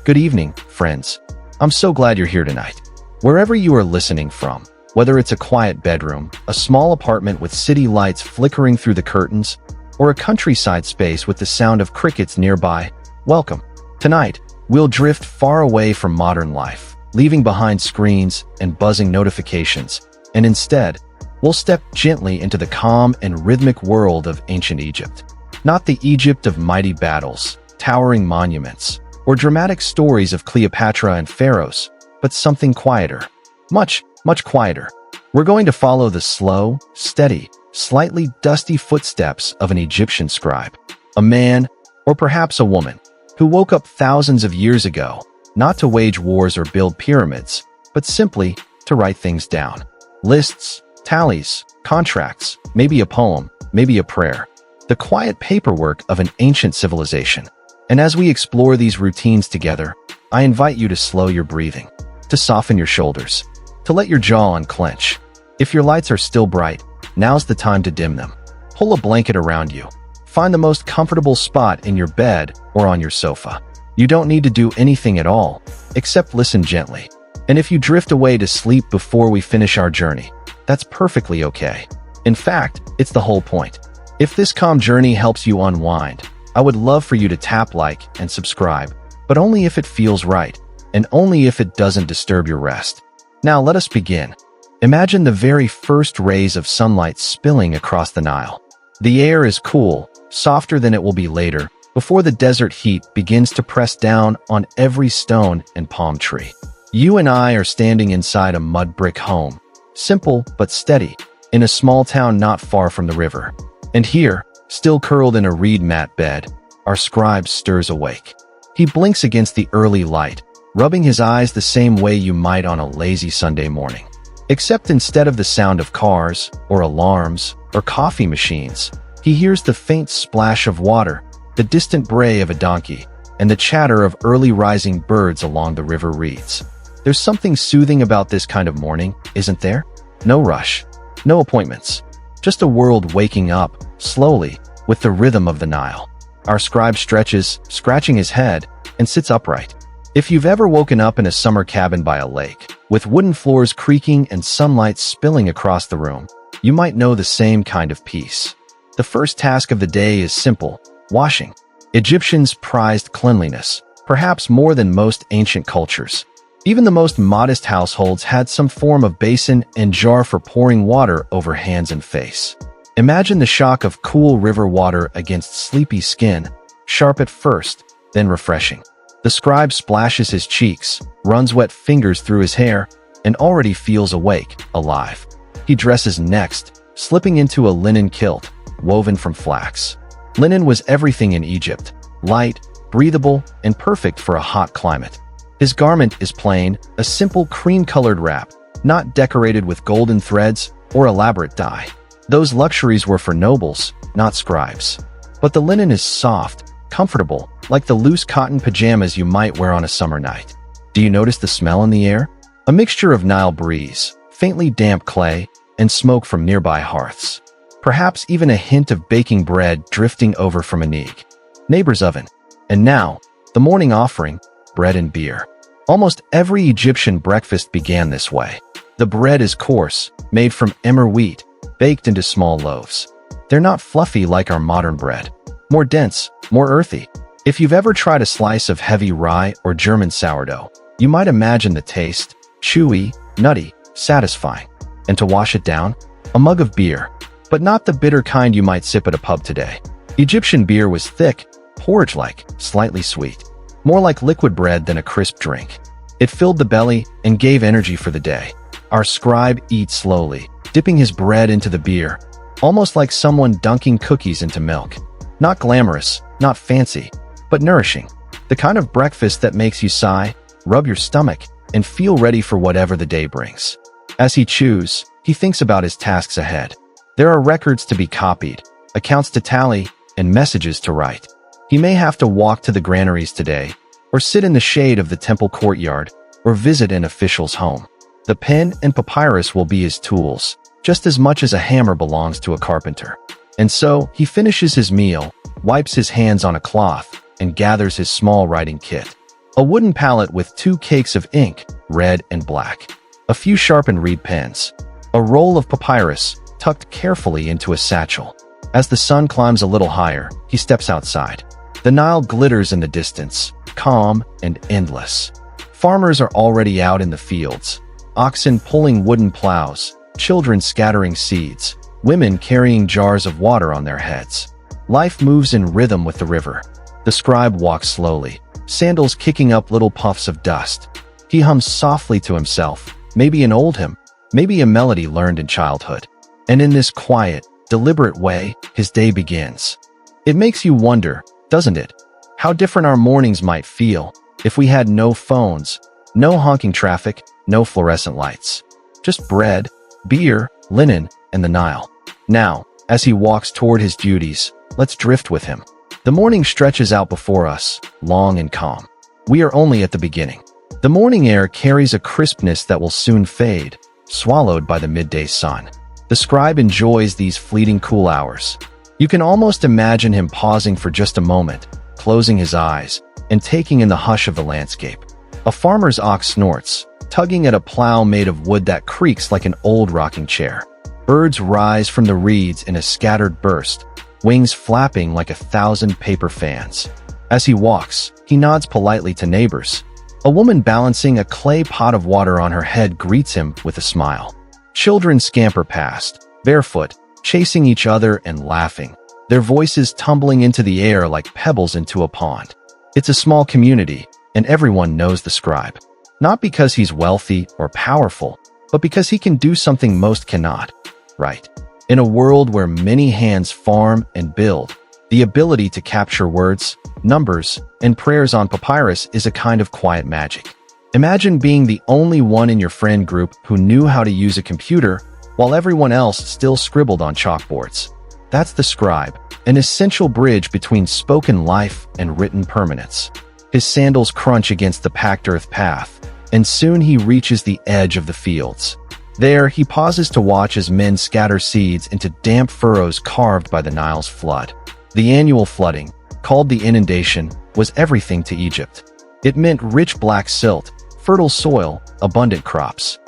Good evening, friends. I'm so glad you're here tonight. Wherever you are listening from, whether it's a quiet bedroom, a small apartment with city lights flickering through the curtains, or a countryside space with the sound of crickets nearby, welcome. Tonight, we'll drift far away from modern life, leaving behind screens and buzzing notifications, and instead, we'll step gently into the calm and rhythmic world of ancient Egypt. Not the Egypt of mighty battles, towering monuments, or dramatic stories of Cleopatra and pharaohs, but something quieter. Much quieter. We're going to follow the slow, steady, slightly dusty footsteps of an Egyptian scribe. A man, or perhaps a woman, who woke up thousands of years ago, not to wage wars or build pyramids, but simply to write things down. Lists, tallies, contracts, maybe a poem, maybe a prayer. The quiet paperwork of an ancient civilization. And as we explore these routines together, I invite you to slow your breathing, to soften your shoulders, to let your jaw unclench. If your lights are still bright, now's the time to dim them. Pull a blanket around you. Find the most comfortable spot in your bed or on your sofa. You don't need to do anything at all, except listen gently. And if you drift away to sleep before we finish our journey, that's perfectly okay. In fact, it's the whole point. If this calm journey helps you unwind, I would love for you to tap like and subscribe, but only if it feels right, and only if it doesn't disturb your rest. Now let us begin. Imagine the very first rays of sunlight spilling across the Nile. The air is cool, softer than it will be later, before the desert heat begins to press down on every stone and palm tree. You and I are standing inside a mud brick home, simple but steady, in a small town not far from the river. And here, still curled in a reed mat bed, our scribe stirs awake. He blinks against the early light, rubbing his eyes the same way you might on a lazy Sunday morning. Except instead of the sound of cars, or alarms, or coffee machines, he hears the faint splash of water, the distant bray of a donkey, and the chatter of early rising birds along the river reeds. There's something soothing about this kind of morning, isn't there? No rush, no appointments, just a world waking up, slowly, with the rhythm of the Nile. Our scribe stretches, scratching his head, and sits upright. If you've ever woken up in a summer cabin by a lake, with wooden floors creaking and sunlight spilling across the room, you might know the same kind of peace. The first task of the day is simple: washing. Egyptians prized cleanliness, perhaps more than most ancient cultures. Even the most modest households had some form of basin and jar for pouring water over hands and face. Imagine the shock of cool river water against sleepy skin, sharp at first, then refreshing. The scribe splashes his cheeks, runs wet fingers through his hair, and already feels awake, alive. He dresses next, slipping into a linen kilt, woven from flax. Linen was everything in Egypt, light, breathable, and perfect for a hot climate. His garment is plain, a simple cream-colored wrap, not decorated with golden threads or elaborate dye. Those luxuries were for nobles, not scribes. But the linen is soft, comfortable, like the loose cotton pajamas you might wear on a summer night. Do you notice the smell in the air? A mixture of Nile breeze, faintly damp clay, and smoke from nearby hearths. Perhaps even a hint of baking bread drifting over from a neighbor's oven. And now, the morning offering, bread and beer. Almost every Egyptian breakfast began this way. The bread is coarse, made from emmer wheat, baked into small loaves. They're not fluffy like our modern bread. More dense, more earthy. If you've ever tried a slice of heavy rye or German sourdough, you might imagine the taste: chewy, nutty, satisfying. And to wash it down, a mug of beer. But not the bitter kind you might sip at a pub today. Egyptian beer was thick, porridge-like, slightly sweet. More like liquid bread than a crisp drink. It filled the belly and gave energy for the day. Our scribe eats slowly, dipping his bread into the beer, almost like someone dunking cookies into milk. Not glamorous, not fancy, but nourishing. The kind of breakfast that makes you sigh, rub your stomach, and feel ready for whatever the day brings. As he chews, he thinks about his tasks ahead. There are records to be copied, accounts to tally, and messages to write. He may have to walk to the granaries today, or sit in the shade of the temple courtyard, or visit an official's home. The pen and papyrus will be his tools, just as much as a hammer belongs to a carpenter. And so, he finishes his meal, wipes his hands on a cloth, and gathers his small writing kit. A wooden palette with 2 cakes of ink, red and black. A few sharpened reed pens. A roll of papyrus, tucked carefully into a satchel. As the sun climbs a little higher, he steps outside. The Nile glitters in the distance, calm and endless. Farmers are already out in the fields. Oxen pulling wooden plows, children scattering seeds, women carrying jars of water on their heads. Life moves in rhythm with the river. The scribe walks slowly, sandals kicking up little puffs of dust. He hums softly to himself, maybe an old hymn, maybe a melody learned in childhood. And in this quiet, deliberate way, his day begins. It makes you wonder, doesn't it, how different our mornings might feel if we had no phones, no honking traffic, no fluorescent lights. Just bread, beer, linen, and the Nile. Now, as he walks toward his duties, let's drift with him. The morning stretches out before us, long and calm. We are only at the beginning. The morning air carries a crispness that will soon fade, swallowed by the midday sun. The scribe enjoys these fleeting cool hours. You can almost imagine him pausing for just a moment, closing his eyes, and taking in the hush of the landscape. A farmer's ox snorts, tugging at a plow made of wood that creaks like an old rocking chair. Birds rise from the reeds in a scattered burst, wings flapping like 1,000 paper fans. As he walks, he nods politely to neighbors. A woman balancing a clay pot of water on her head greets him with a smile. Children scamper past, barefoot, chasing each other and laughing, their voices tumbling into the air like pebbles into a pond. It's a small community, and everyone knows the scribe. Not because he's wealthy or powerful, but because he can do something most cannot. Right. In a world where many hands farm and build, the ability to capture words, numbers, and prayers on papyrus is a kind of quiet magic. Imagine being the only one in your friend group who knew how to use a computer while everyone else still scribbled on chalkboards. That's the scribe, an essential bridge between spoken life and written permanence. His sandals crunch against the packed earth path, and soon he reaches the edge of the fields. There, he pauses to watch as men scatter seeds into damp furrows carved by the Nile's flood. The annual flooding, called the inundation, was everything to Egypt. It meant rich black silt, fertile soil, abundant crops.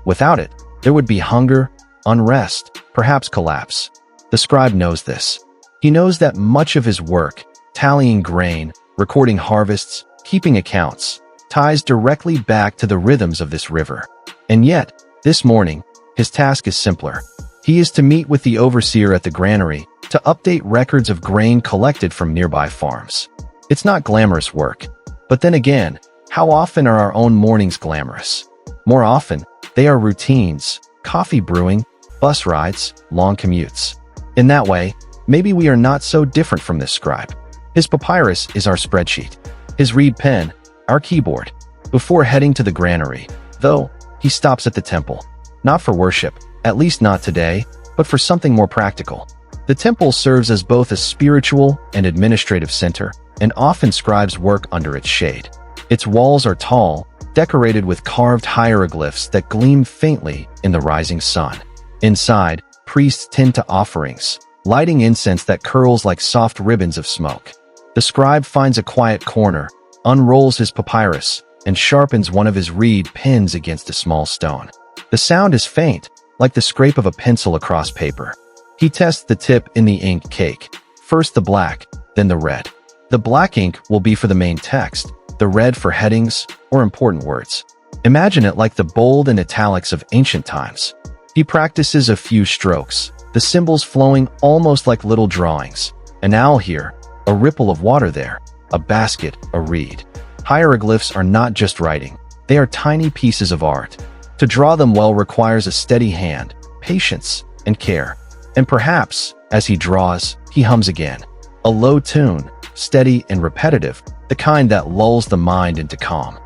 Without it, there would be hunger, unrest, perhaps collapse. The scribe knows this. He knows that much of his work, tallying grain, recording harvests, keeping accounts, ties directly back to the rhythms of this river. And yet, this morning, his task is simpler. He is to meet with the overseer at the granary to update records of grain collected from nearby farms. It's not glamorous work. But then again, how often are our own mornings glamorous? More often, they are routines, coffee brewing, bus rides, long commutes. In that way, maybe we are not so different from this scribe. His papyrus is our spreadsheet. His reed pen, our keyboard. Before heading to the granary, though, he stops at the temple. Not for worship, at least not today, but for something more practical. The temple serves as both a spiritual and administrative center, and often scribes work under its shade. Its walls are tall, decorated with carved hieroglyphs that gleam faintly in the rising sun. Inside, priests tend to offerings, lighting incense that curls like soft ribbons of smoke. The scribe finds a quiet corner, unrolls his papyrus, and sharpens one of his reed pens against a small stone. The sound is faint, like the scrape of a pencil across paper. He tests the tip in the ink cake, first the black, then the red. The black ink will be for the main text, the red for headings or important words. Imagine it like the bold and italics of ancient times. He practices a few strokes, the symbols flowing almost like little drawings. An owl here, a ripple of water there, a basket, a reed. Hieroglyphs are not just writing, they are tiny pieces of art. To draw them well requires a steady hand, patience, and care. And perhaps, as he draws, he hums again. A low tune, steady and repetitive, the kind that lulls the mind into calm.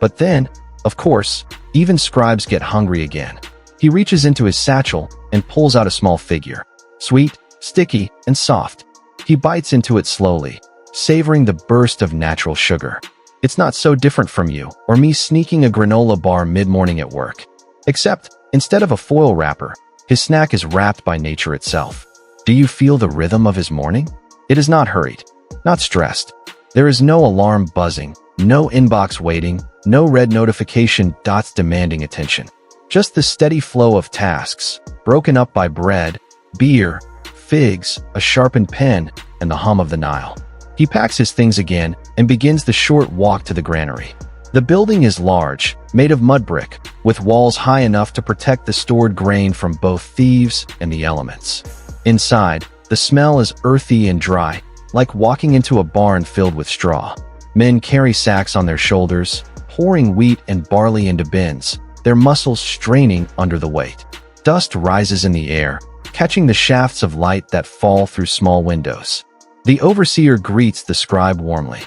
But then, of course, even scribes get hungry again. He reaches into his satchel and pulls out a small figure. Sweet, sticky, and soft. He bites into it slowly, savoring the burst of natural sugar. It's not so different from you or me sneaking a granola bar mid-morning at work. Except, instead of a foil wrapper, his snack is wrapped by nature itself. Do you feel the rhythm of his morning? It is not hurried, not stressed. There is no alarm buzzing, No inbox waiting, no red notification dots demanding attention. Just the steady flow of tasks, broken up by bread, beer, figs, a sharpened pen, and the hum of the Nile. He packs his things again and begins the short walk to the granary. The building is large, made of mud brick, with walls high enough to protect the stored grain from both thieves and the elements. Inside, the smell is earthy and dry, like walking into a barn filled with straw. Men carry sacks on their shoulders, pouring wheat and barley into bins, their muscles straining under the weight. Dust rises in the air, catching the shafts of light that fall through small windows. The overseer greets the scribe warmly.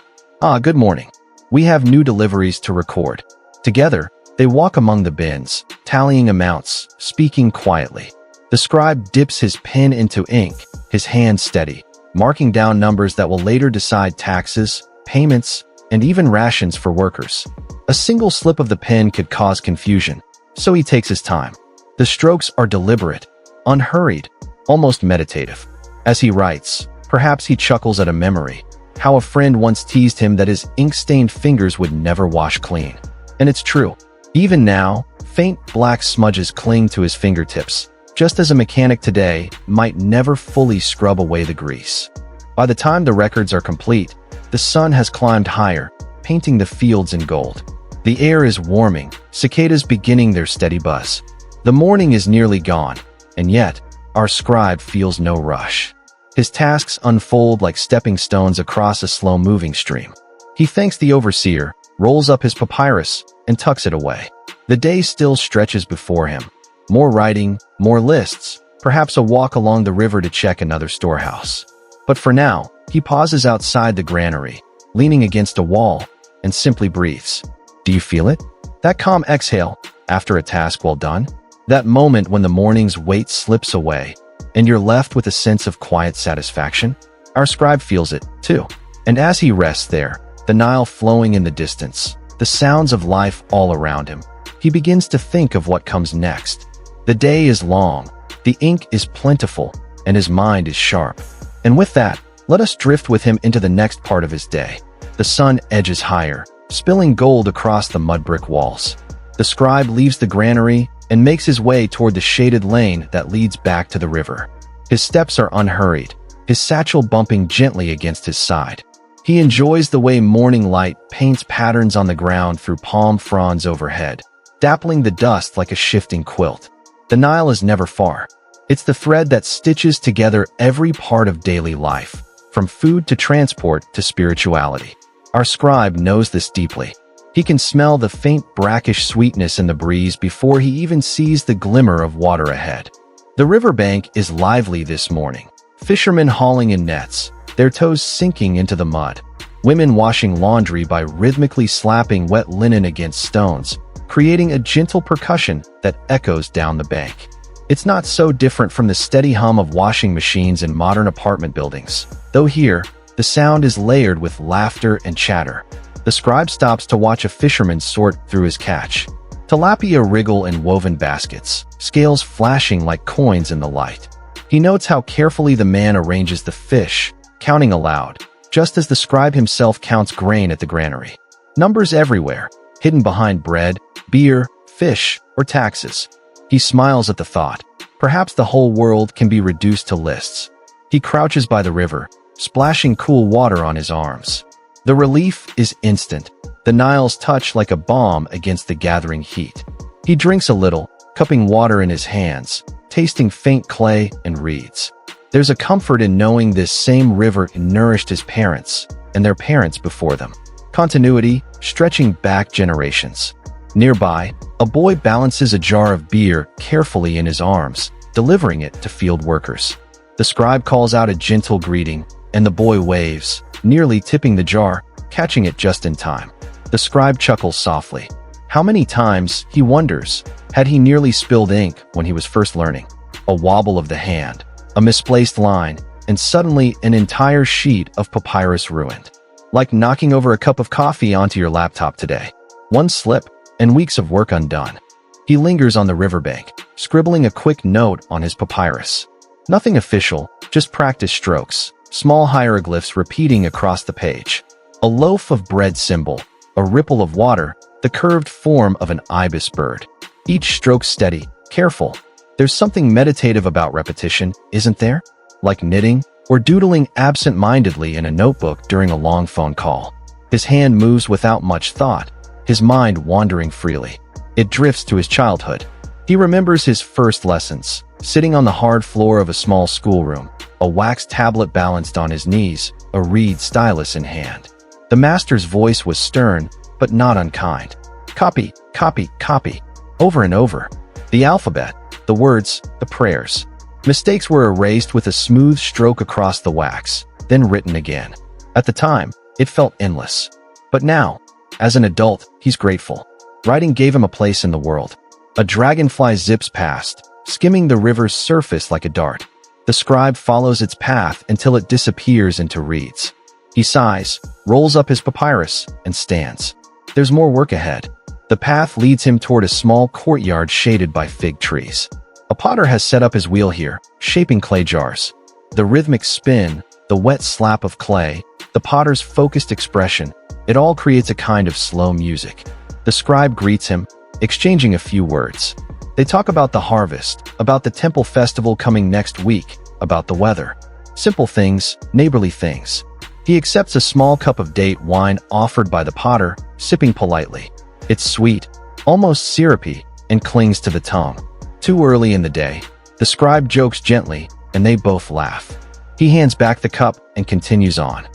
Good morning. We have new deliveries to record. Together, they walk among the bins, tallying amounts, speaking quietly. The scribe dips his pen into ink, his hand steady, marking down numbers that will later decide taxes, payments, and even rations for workers. A single slip of the pen could cause confusion, so he takes his time. The strokes are deliberate, unhurried, almost meditative. As he writes, perhaps he chuckles at a memory, how a friend once teased him that his ink-stained fingers would never wash clean. And it's true. Even now, faint black smudges cling to his fingertips, just as a mechanic today might never fully scrub away the grease. By the time the records are complete, the sun has climbed higher, painting the fields in gold. The air is warming, cicadas beginning their steady buzz. The morning is nearly gone, and yet, our scribe feels no rush. His tasks unfold like stepping stones across a slow-moving stream. He thanks the overseer, rolls up his papyrus, and tucks it away. The day still stretches before him. More writing, more lists, perhaps a walk along the river to check another storehouse. But for now, he pauses outside the granary, leaning against a wall, and simply breathes. Do you feel it? That calm exhale after a task well done? That moment when the morning's weight slips away, and you're left with a sense of quiet satisfaction? Our scribe feels it, too. And as he rests there, the Nile flowing in the distance, the sounds of life all around him, he begins to think of what comes next. The day is long, the ink is plentiful, and his mind is sharp. And with that, let us drift with him into the next part of his day. The sun edges higher, spilling gold across the mud brick walls. The scribe leaves the granary and makes his way toward the shaded lane that leads back to the river. His steps are unhurried, his satchel bumping gently against his side. He enjoys the way morning light paints patterns on the ground through palm fronds overhead, dappling the dust like a shifting quilt. The Nile is never far. It's the thread that stitches together every part of daily life, from food to transport to spirituality. Our scribe knows this deeply. He can smell the faint brackish sweetness in the breeze before he even sees the glimmer of water ahead. The riverbank is lively this morning. Fishermen hauling in nets, their toes sinking into the mud. Women washing laundry by rhythmically slapping wet linen against stones, creating a gentle percussion that echoes down the bank. It's not so different from the steady hum of washing machines in modern apartment buildings, though here, the sound is layered with laughter and chatter. The scribe stops to watch a fisherman sort through his catch. Tilapia wriggle in woven baskets, scales flashing like coins in the light. He notes how carefully the man arranges the fish, counting aloud, just as the scribe himself counts grain at the granary. Numbers everywhere, hidden behind bread, beer, fish, or taxes. He smiles at the thought. Perhaps the whole world can be reduced to lists. He crouches by the river, splashing cool water on his arms. The relief is instant, the Nile's touch like a balm against the gathering heat. He drinks a little, cupping water in his hands, tasting faint clay and reeds. There's a comfort in knowing this same river nourished his parents and their parents before them. Continuity, stretching back generations. Nearby, a boy balances a jar of beer carefully in his arms, delivering it to field workers. The scribe calls out a gentle greeting, and the boy waves, nearly tipping the jar, catching it just in time. The scribe chuckles softly. How many times, he wonders, had he nearly spilled ink when he was first learning? A wobble of the hand, a misplaced line, and suddenly an entire sheet of papyrus ruined. Like knocking over a cup of coffee onto your laptop today. One slip, and weeks of work undone. He lingers on the riverbank, scribbling a quick note on his papyrus. Nothing official, just practice strokes, small hieroglyphs repeating across the page. A loaf of bread symbol, a ripple of water, the curved form of an ibis bird. Each stroke steady, careful. There's something meditative about repetition, isn't there? Like knitting or doodling absent-mindedly in a notebook during a long phone call. His hand moves without much thought, his mind wandering freely. It drifts to his childhood. He remembers his first lessons, sitting on the hard floor of a small schoolroom, a wax tablet balanced on his knees, a reed stylus in hand. The master's voice was stern, but not unkind. Copy, copy, copy. Over and over. The alphabet, the words, the prayers. Mistakes were erased with a smooth stroke across the wax, then written again. At the time, it felt endless. But now, as an adult, he's grateful. Writing gave him a place in the world. A dragonfly zips past, skimming the river's surface like a dart. The scribe follows its path until it disappears into reeds. He sighs, rolls up his papyrus, and stands. There's more work ahead. The path leads him toward a small courtyard shaded by fig trees. A potter has set up his wheel here, shaping clay jars. The rhythmic spin, the wet slap of clay, the potter's focused expression, it all creates a kind of slow music. The scribe greets him, exchanging a few words. They talk about the harvest, about the temple festival coming next week, about the weather. Simple things, neighborly things. He accepts a small cup of date wine offered by the potter, sipping politely. It's sweet, almost syrupy, and clings to the tongue. Too early in the day, the scribe jokes gently, and they both laugh. He hands back the cup and continues on.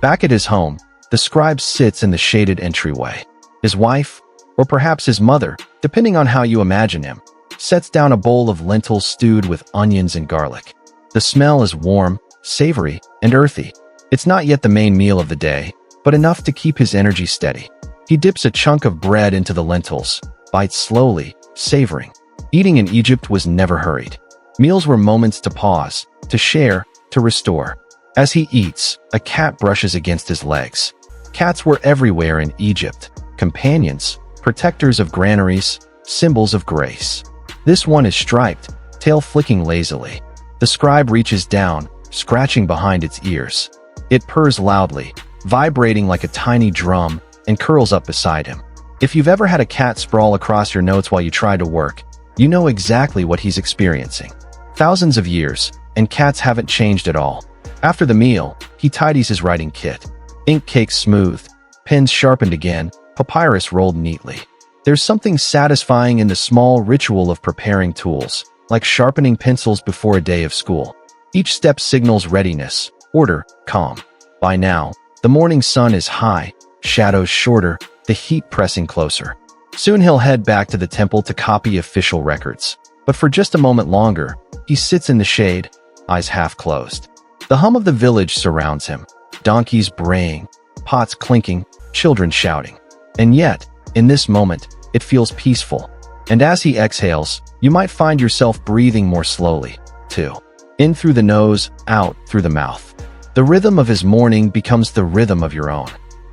Back at his home, the scribe sits in the shaded entryway. His wife, or perhaps his mother, depending on how you imagine him, sets down a bowl of lentils stewed with onions and garlic. The smell is warm, savory, and earthy. It's not yet the main meal of the day, but enough to keep his energy steady. He dips a chunk of bread into the lentils, bites slowly, savoring. Eating in Egypt was never hurried. Meals were moments to pause, to share, to restore. As he eats, a cat brushes against his legs. Cats were everywhere in Egypt, companions, protectors of granaries, symbols of grace. This one is striped, tail flicking lazily. The scribe reaches down, scratching behind its ears. It purrs loudly, vibrating like a tiny drum, and curls up beside him. If you've ever had a cat sprawl across your notes while you try to work, you know exactly what he's experiencing. Thousands of years, and cats haven't changed at all. After the meal, he tidies his writing kit. Ink caked smooth, pens sharpened again, papyrus rolled neatly. There's something satisfying in the small ritual of preparing tools, like sharpening pencils before a day of school. Each step signals readiness, order, calm. By now, the morning sun is high, shadows shorter, the heat pressing closer. Soon he'll head back to the temple to copy official records. But for just a moment longer, he sits in the shade, eyes half closed. The hum of the village surrounds him. Donkeys braying, pots clinking, children shouting. And yet, in this moment, it feels peaceful. And as he exhales, you might find yourself breathing more slowly, too. In through the nose, out through the mouth. The rhythm of his morning becomes the rhythm of your own.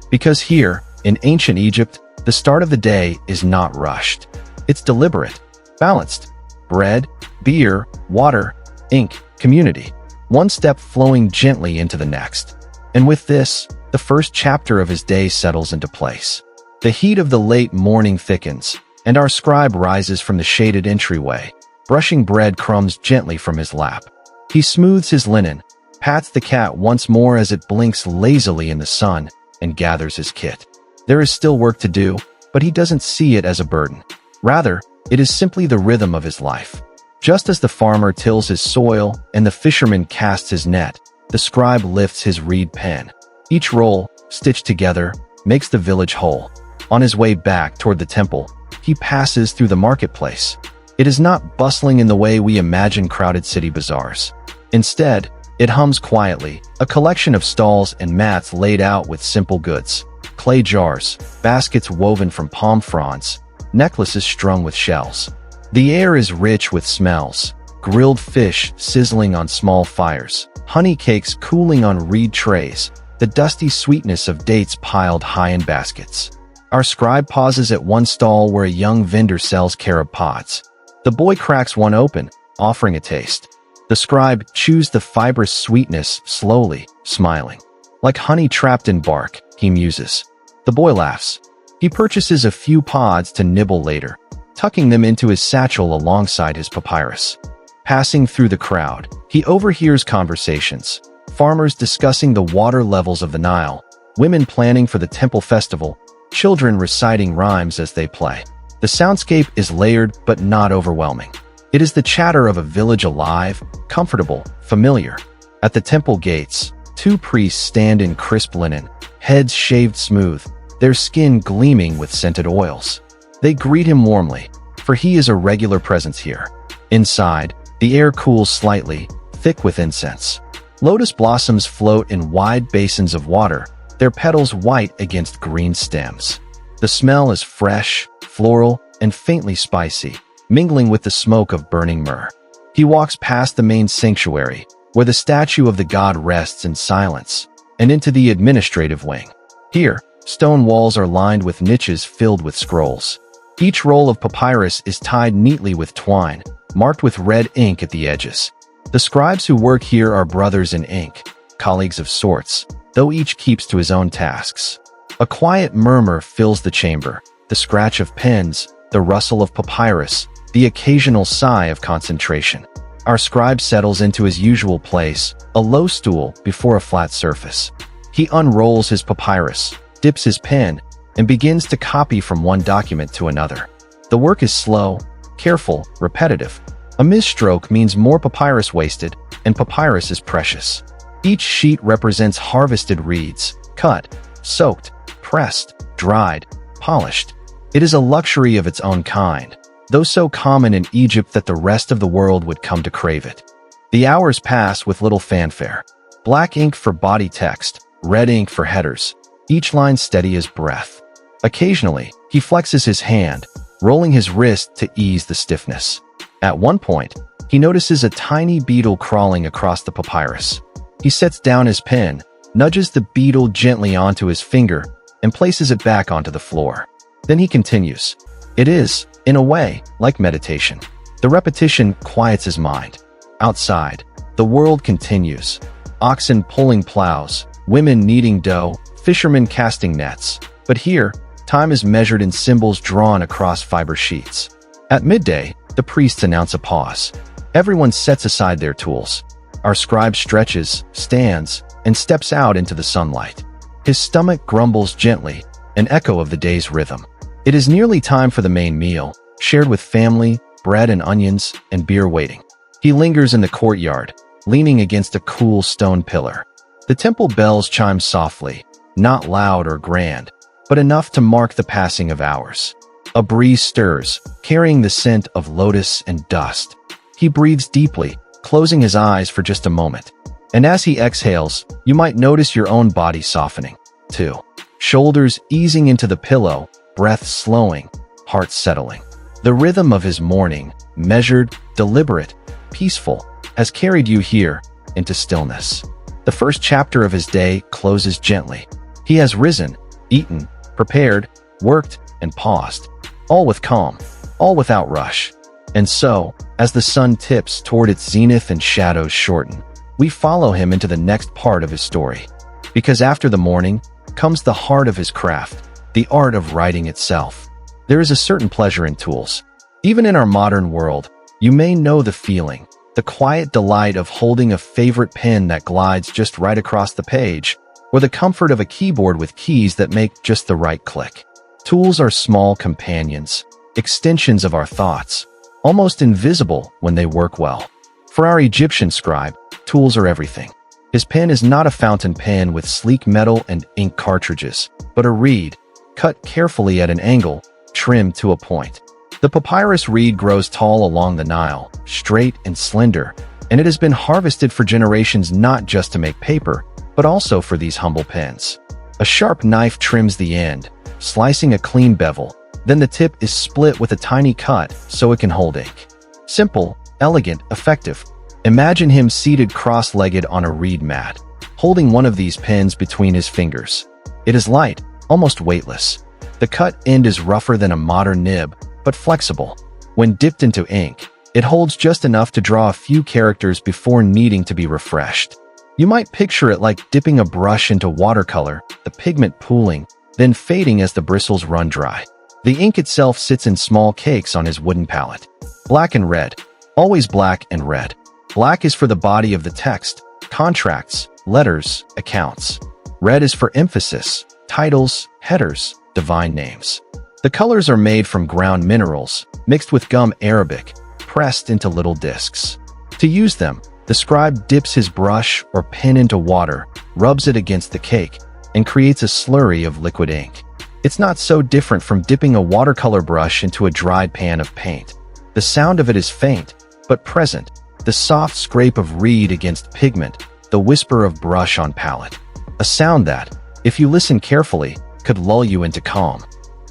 Because here, in ancient Egypt, the start of the day is not rushed. It's deliberate, balanced. Bread, beer, water, ink, community. One step flowing gently into the next. And with this, the first chapter of his day settles into place. The heat of the late morning thickens, and our scribe rises from the shaded entryway, brushing bread crumbs gently from his lap. He smooths his linen, pats the cat once more as it blinks lazily in the sun, and gathers his kit. There is still work to do, but he doesn't see it as a burden. Rather, it is simply the rhythm of his life. Just as the farmer tills his soil and the fisherman casts his net, the scribe lifts his reed pen. Each roll, stitched together, makes the village whole. On his way back toward the temple, he passes through the marketplace. It is not bustling in the way we imagine crowded city bazaars. Instead, it hums quietly, a collection of stalls and mats laid out with simple goods. Clay jars, baskets woven from palm fronds, necklaces strung with shells. The air is rich with smells, grilled fish sizzling on small fires, honey cakes cooling on reed trays, the dusty sweetness of dates piled high in baskets. Our scribe pauses at one stall where a young vendor sells carob pods. The boy cracks one open, offering a taste. The scribe chews the fibrous sweetness slowly, smiling. Like honey trapped in bark, he muses. The boy laughs. He purchases a few pods to nibble later, tucking them into his satchel alongside his papyrus. Passing through the crowd, he overhears conversations, farmers discussing the water levels of the Nile, women planning for the temple festival, children reciting rhymes as they play. The soundscape is layered but not overwhelming. It is the chatter of a village alive, comfortable, familiar. At the temple gates, two priests stand in crisp linen, heads shaved smooth, their skin gleaming with scented oils. They greet him warmly, for he is a regular presence here. Inside, the air cools slightly, thick with incense. Lotus blossoms float in wide basins of water, their petals white against green stems. The smell is fresh, floral, and faintly spicy, mingling with the smoke of burning myrrh. He walks past the main sanctuary, where the statue of the god rests in silence, and into the administrative wing. Here, stone walls are lined with niches filled with scrolls. Each roll of papyrus is tied neatly with twine, marked with red ink at the edges. The scribes who work here are brothers in ink, colleagues of sorts, though each keeps to his own tasks. A quiet murmur fills the chamber, the scratch of pens, the rustle of papyrus, the occasional sigh of concentration. Our scribe settles into his usual place, a low stool before a flat surface. He unrolls his papyrus, dips his pen, and begins to copy from one document to another. The work is slow, careful, repetitive. A misstroke means more papyrus wasted, and papyrus is precious. Each sheet represents harvested reeds, cut, soaked, pressed, dried, polished. It is a luxury of its own kind, though so common in Egypt that the rest of the world would come to crave it. The hours pass with little fanfare. Black ink for body text, red ink for headers, each line steady as breath. Occasionally, he flexes his hand, rolling his wrist to ease the stiffness. At one point, he notices a tiny beetle crawling across the papyrus. He sets down his pen, nudges the beetle gently onto his finger, and places it back onto the floor. Then he continues. It is, in a way, like meditation. The repetition quiets his mind. Outside, the world continues. Oxen pulling plows, women kneading dough, fishermen casting nets. But here, time is measured in symbols drawn across fiber sheets. At midday, the priests announce a pause. Everyone sets aside their tools. Our scribe stretches, stands, and steps out into the sunlight. His stomach grumbles gently, an echo of the day's rhythm. It is nearly time for the main meal, shared with family, bread and onions, and beer waiting. He lingers in the courtyard, leaning against a cool stone pillar. The temple bells chime softly, not loud or grand, but enough to mark the passing of hours. A breeze stirs, carrying the scent of lotus and dust. He breathes deeply, closing his eyes for just a moment. And as he exhales, you might notice your own body softening, too. Shoulders easing into the pillow, breath slowing, heart settling. The rhythm of his morning, measured, deliberate, peaceful, has carried you here into stillness. The first chapter of his day closes gently. He has risen, eaten, prepared, worked, and paused, all with calm, all without rush. And so, as the sun tips toward its zenith and shadows shorten, we follow him into the next part of his story. Because after the morning comes the heart of his craft, the art of writing itself. There is a certain pleasure in tools. Even in our modern world, you may know the feeling, the quiet delight of holding a favorite pen that glides just right across the page, or the comfort of a keyboard with keys that make just the right click. Tools are small companions, extensions of our thoughts, almost invisible when they work well. For our Egyptian scribe, tools are everything. His pen is not a fountain pen with sleek metal and ink cartridges, but a reed, cut carefully at an angle, trimmed to a point. The papyrus reed grows tall along the Nile, straight and slender, and it has been harvested for generations not just to make paper, but also for these humble pens. A sharp knife trims the end, slicing a clean bevel, then the tip is split with a tiny cut so it can hold ink. Simple, elegant, effective. Imagine him seated cross-legged on a reed mat, holding one of these pens between his fingers. It is light, almost weightless. The cut end is rougher than a modern nib, but flexible. When dipped into ink, it holds just enough to draw a few characters before needing to be refreshed. You might picture it like dipping a brush into watercolor, the pigment pooling, then fading as the bristles run dry. The ink itself sits in small cakes on his wooden palette. Black and red. Always black and red. Black is for the body of the text, contracts, letters, accounts. Red is for emphasis, titles, headers, divine names. The colors are made from ground minerals, mixed with gum arabic, pressed into little discs. To use them, the scribe dips his brush or pen into water, rubs it against the cake, and creates a slurry of liquid ink. It's not so different from dipping a watercolor brush into a dried pan of paint. The sound of it is faint, but present. The soft scrape of reed against pigment, the whisper of brush on palette. A sound that, if you listen carefully, could lull you into calm.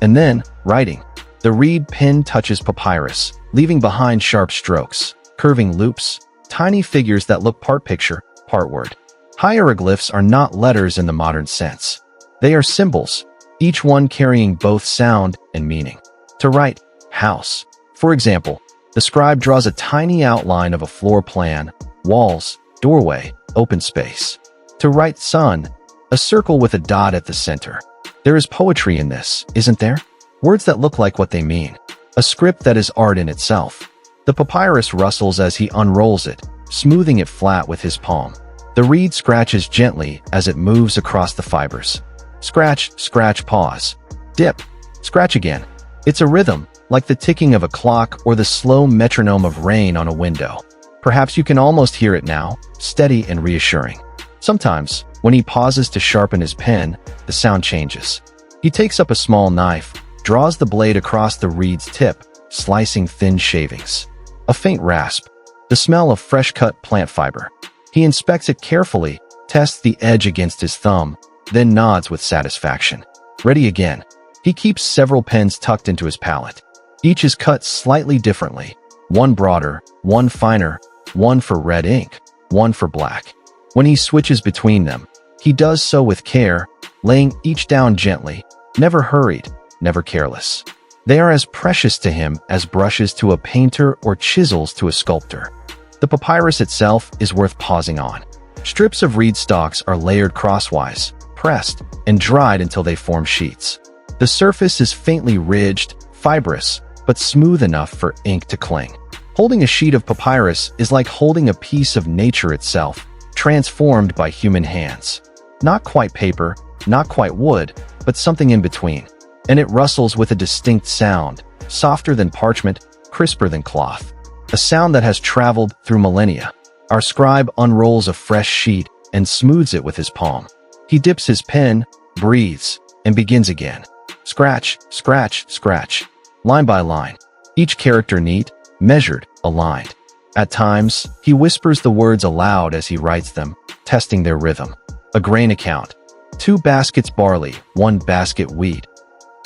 And then, writing. The reed pen touches papyrus, leaving behind sharp strokes, curving loops, tiny figures that look part picture, part word. Hieroglyphs are not letters in the modern sense. They are symbols, each one carrying both sound and meaning. To write, house. For example, the scribe draws a tiny outline of a floor plan, walls, doorway, open space. To write sun, a circle with a dot at the center. There is poetry in this, isn't there? Words that look like what they mean. A script that is art in itself. The papyrus rustles as he unrolls it, smoothing it flat with his palm. The reed scratches gently as it moves across the fibers. Scratch, scratch, pause. Dip. Scratch again. It's a rhythm, like the ticking of a clock or the slow metronome of rain on a window. Perhaps you can almost hear it now, steady and reassuring. Sometimes, when he pauses to sharpen his pen, the sound changes. He takes up a small knife, draws the blade across the reed's tip, slicing thin shavings. A faint rasp. The smell of fresh-cut plant fiber. He inspects it carefully, tests the edge against his thumb, then nods with satisfaction. Ready again. He keeps several pens tucked into his palette. Each is cut slightly differently. One broader, one finer, one for red ink, one for black. When he switches between them, he does so with care, laying each down gently, never hurried, never careless. They are as precious to him as brushes to a painter or chisels to a sculptor. The papyrus itself is worth pausing on. Strips of reed stalks are layered crosswise, pressed, and dried until they form sheets. The surface is faintly ridged, fibrous, but smooth enough for ink to cling. Holding a sheet of papyrus is like holding a piece of nature itself, transformed by human hands. Not quite paper, not quite wood, but something in between. And it rustles with a distinct sound, softer than parchment, crisper than cloth. A sound that has traveled through millennia. Our scribe unrolls a fresh sheet and smooths it with his palm. He dips his pen, breathes, and begins again. Scratch, scratch, scratch. Line by line. Each character neat, measured, aligned. At times, he whispers the words aloud as he writes them, testing their rhythm. A grain account. 2 baskets barley, 1 basket wheat.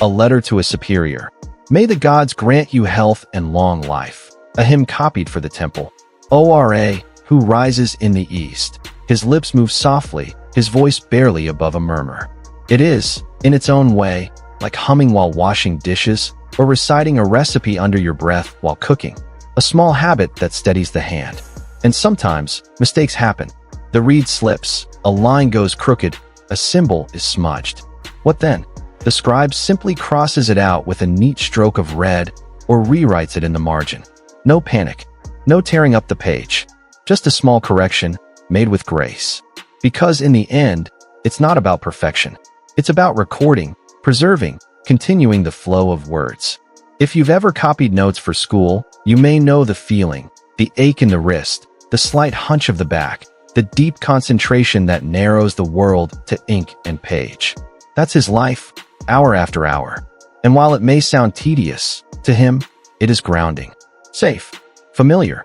A letter to a superior. May the gods grant you health and long life. A hymn copied for the temple. Ora, who rises in the east. His lips move softly, his voice barely above a murmur. It is, in its own way, like humming while washing dishes or reciting a recipe under your breath while cooking. A small habit that steadies the hand. And sometimes, mistakes happen. The reed slips, a line goes crooked, a symbol is smudged. What then? The scribe simply crosses it out with a neat stroke of red or rewrites it in the margin. No panic, no tearing up the page. Just a small correction, made with grace. Because in the end, it's not about perfection. It's about recording, preserving, continuing the flow of words. If you've ever copied notes for school, you may know the feeling, the ache in the wrist, the slight hunch of the back, the deep concentration that narrows the world to ink and page. That's his life, hour after hour. And while it may sound tedious, to him, it is grounding. Safe. Familiar.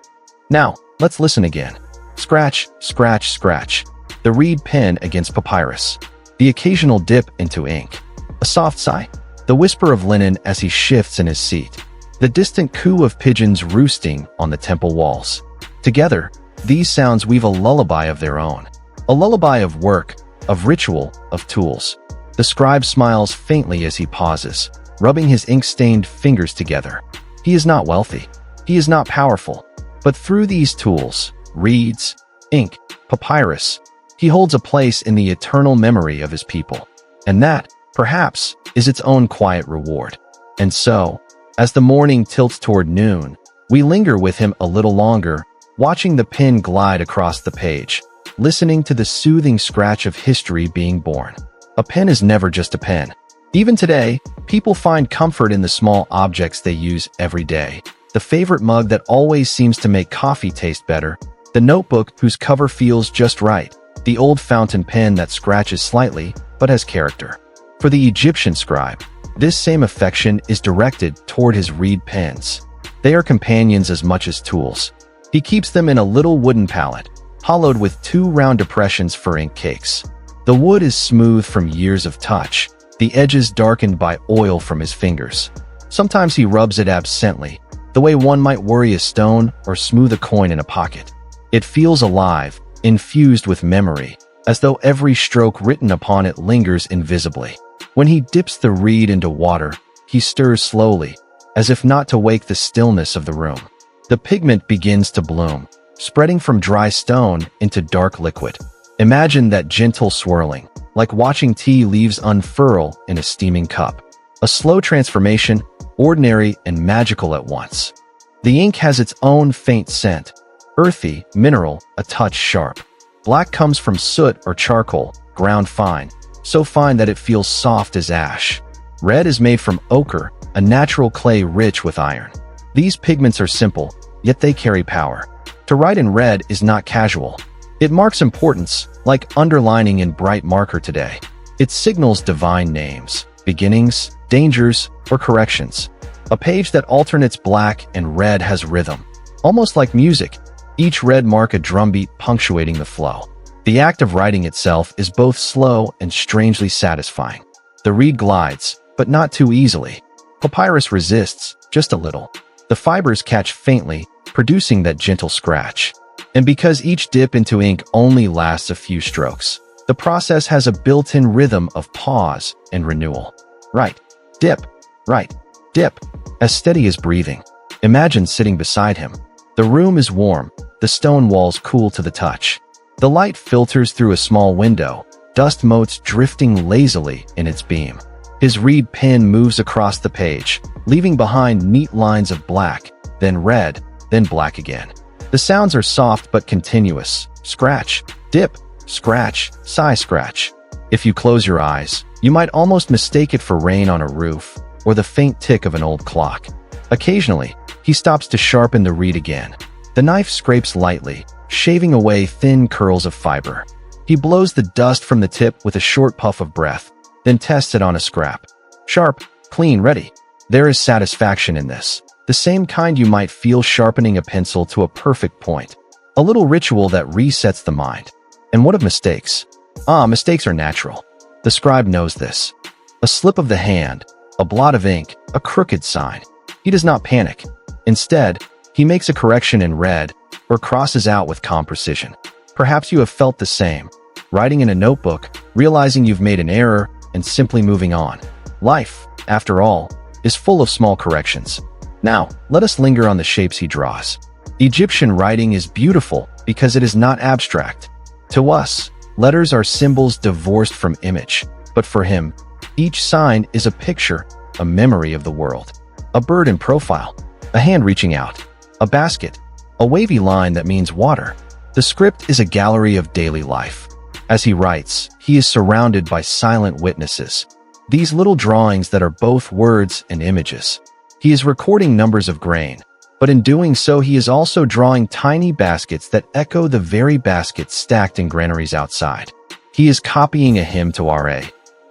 Now, let's listen again. Scratch, scratch, scratch. The reed pen against papyrus. The occasional dip into ink. A soft sigh. The whisper of linen as he shifts in his seat. The distant coo of pigeons roosting on the temple walls. Together, these sounds weave a lullaby of their own. A lullaby of work, of ritual, of tools. The scribe smiles faintly as he pauses, rubbing his ink-stained fingers together. He is not wealthy. He is not powerful. But through these tools, reeds, ink, papyrus, he holds a place in the eternal memory of his people. And that, perhaps, is its own quiet reward. And so, as the morning tilts toward noon, we linger with him a little longer, watching the pen glide across the page, listening to the soothing scratch of history being born. A pen is never just a pen. Even today, people find comfort in the small objects they use every day. The favorite mug that always seems to make coffee taste better, the notebook whose cover feels just right, the old fountain pen that scratches slightly but has character. For the Egyptian scribe, this same affection is directed toward his reed pens. They are companions as much as tools. He keeps them in a little wooden pallet, hollowed with 2 round depressions for ink cakes. The wood is smooth from years of touch, the edges darkened by oil from his fingers. Sometimes he rubs it absently, the way one might worry a stone or smooth a coin in a pocket. It feels alive, infused with memory, as though every stroke written upon it lingers invisibly. When he dips the reed into water, he stirs slowly, as if not to wake the stillness of the room. The pigment begins to bloom, spreading from dry stone into dark liquid. Imagine that gentle swirling, like watching tea leaves unfurl in a steaming cup. A slow transformation, ordinary and magical at once. The ink has its own faint scent, earthy, mineral, a touch sharp. Black comes from soot or charcoal, ground fine, so fine that it feels soft as ash. Red is made from ochre, a natural clay rich with iron. These pigments are simple, yet they carry power. To write in red is not casual. It marks importance, like underlining in bright marker today. It signals divine names, beginnings, dangers, or corrections. A page that alternates black and red has rhythm, almost like music, each red mark a drumbeat punctuating the flow. The act of writing itself is both slow and strangely satisfying. The reed glides, but not too easily. Papyrus resists, just a little. The fibers catch faintly, producing that gentle scratch. And because each dip into ink only lasts a few strokes, the process has a built-in rhythm of pause and renewal. Right, dip, right, dip, as steady as breathing. Imagine sitting beside him. The room is warm, the stone walls cool to the touch. The light filters through a small window, dust motes drifting lazily in its beam. His reed pen moves across the page, leaving behind neat lines of black, then red, then black again. The sounds are soft but continuous. Scratch, dip, scratch, sigh, scratch. If you close your eyes, you might almost mistake it for rain on a roof or the faint tick of an old clock. Occasionally, he stops to sharpen the reed again. The knife scrapes lightly, shaving away thin curls of fiber. He blows the dust from the tip with a short puff of breath, then tests it on a scrap. Sharp, clean, ready. There is satisfaction in this. The same kind you might feel sharpening a pencil to a perfect point. A little ritual that resets the mind. And what of mistakes? Mistakes are natural. The scribe knows this. A slip of the hand, a blot of ink, a crooked sign. He does not panic. Instead, he makes a correction in red or crosses out with calm precision. Perhaps you have felt the same. Writing in a notebook, realizing you've made an error, and simply moving on. Life, after all, is full of small corrections. Now, let us linger on the shapes he draws. Egyptian writing is beautiful because it is not abstract. To us, letters are symbols divorced from image, but for him, each sign is a picture, a memory of the world. A bird in profile, a hand reaching out, a basket, a wavy line that means water. The script is a gallery of daily life. As he writes, he is surrounded by silent witnesses. These little drawings that are both words and images. He is recording numbers of grain, but in doing so he is also drawing tiny baskets that echo the very baskets stacked in granaries outside. He is copying a hymn to Ra,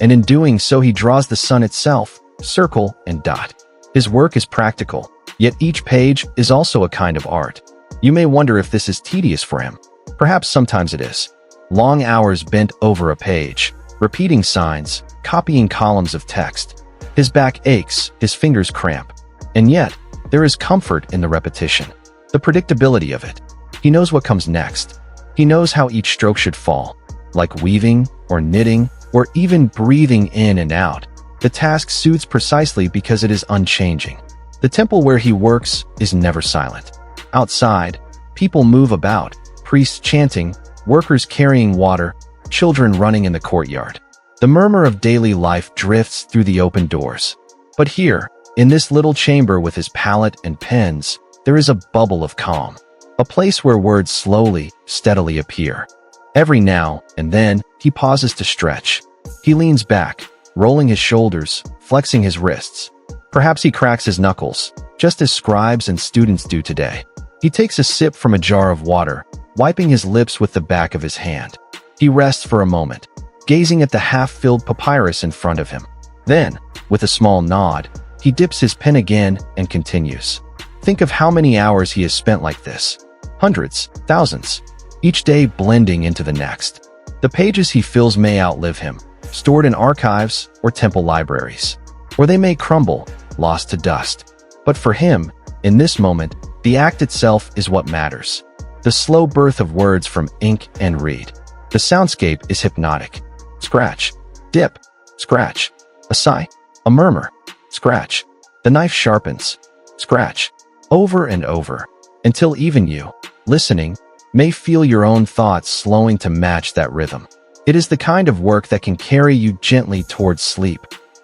and in doing so he draws the sun itself, circle and dot. His work is practical, yet each page is also a kind of art. You may wonder if this is tedious for him. Perhaps sometimes it is. Long hours bent over a page, repeating signs, copying columns of text. His back aches, his fingers cramp. And yet, there is comfort in the repetition, the predictability of it. He knows what comes next. He knows how each stroke should fall, like weaving or knitting or even breathing in and out. The task suits precisely because it is unchanging. The temple where he works is never silent. Outside, people move about, priests chanting, workers carrying water, children running in the courtyard. The murmur of daily life drifts through the open doors. But here, in this little chamber with his palette and pens, there is a bubble of calm. A place where words slowly, steadily appear. Every now and then, he pauses to stretch. He leans back, rolling his shoulders, flexing his wrists. Perhaps he cracks his knuckles, just as scribes and students do today. He takes a sip from a jar of water, wiping his lips with the back of his hand. He rests for a moment, gazing at the half-filled papyrus in front of him. Then, with a small nod, he dips his pen again and continues. Think of how many hours he has spent like this. Hundreds, thousands, each day blending into the next. The pages he fills may outlive him, stored in archives or temple libraries. Or they may crumble, lost to dust. But for him, in this moment, the act itself is what matters. The slow birth of words from ink and reed. The soundscape is hypnotic. Scratch, dip, scratch, a sigh, a murmur, scratch. The knife sharpens, scratch, over and over, until even you, listening, may feel your own thoughts slowing to match that rhythm. It is the kind of work that can carry you gently towards sleep,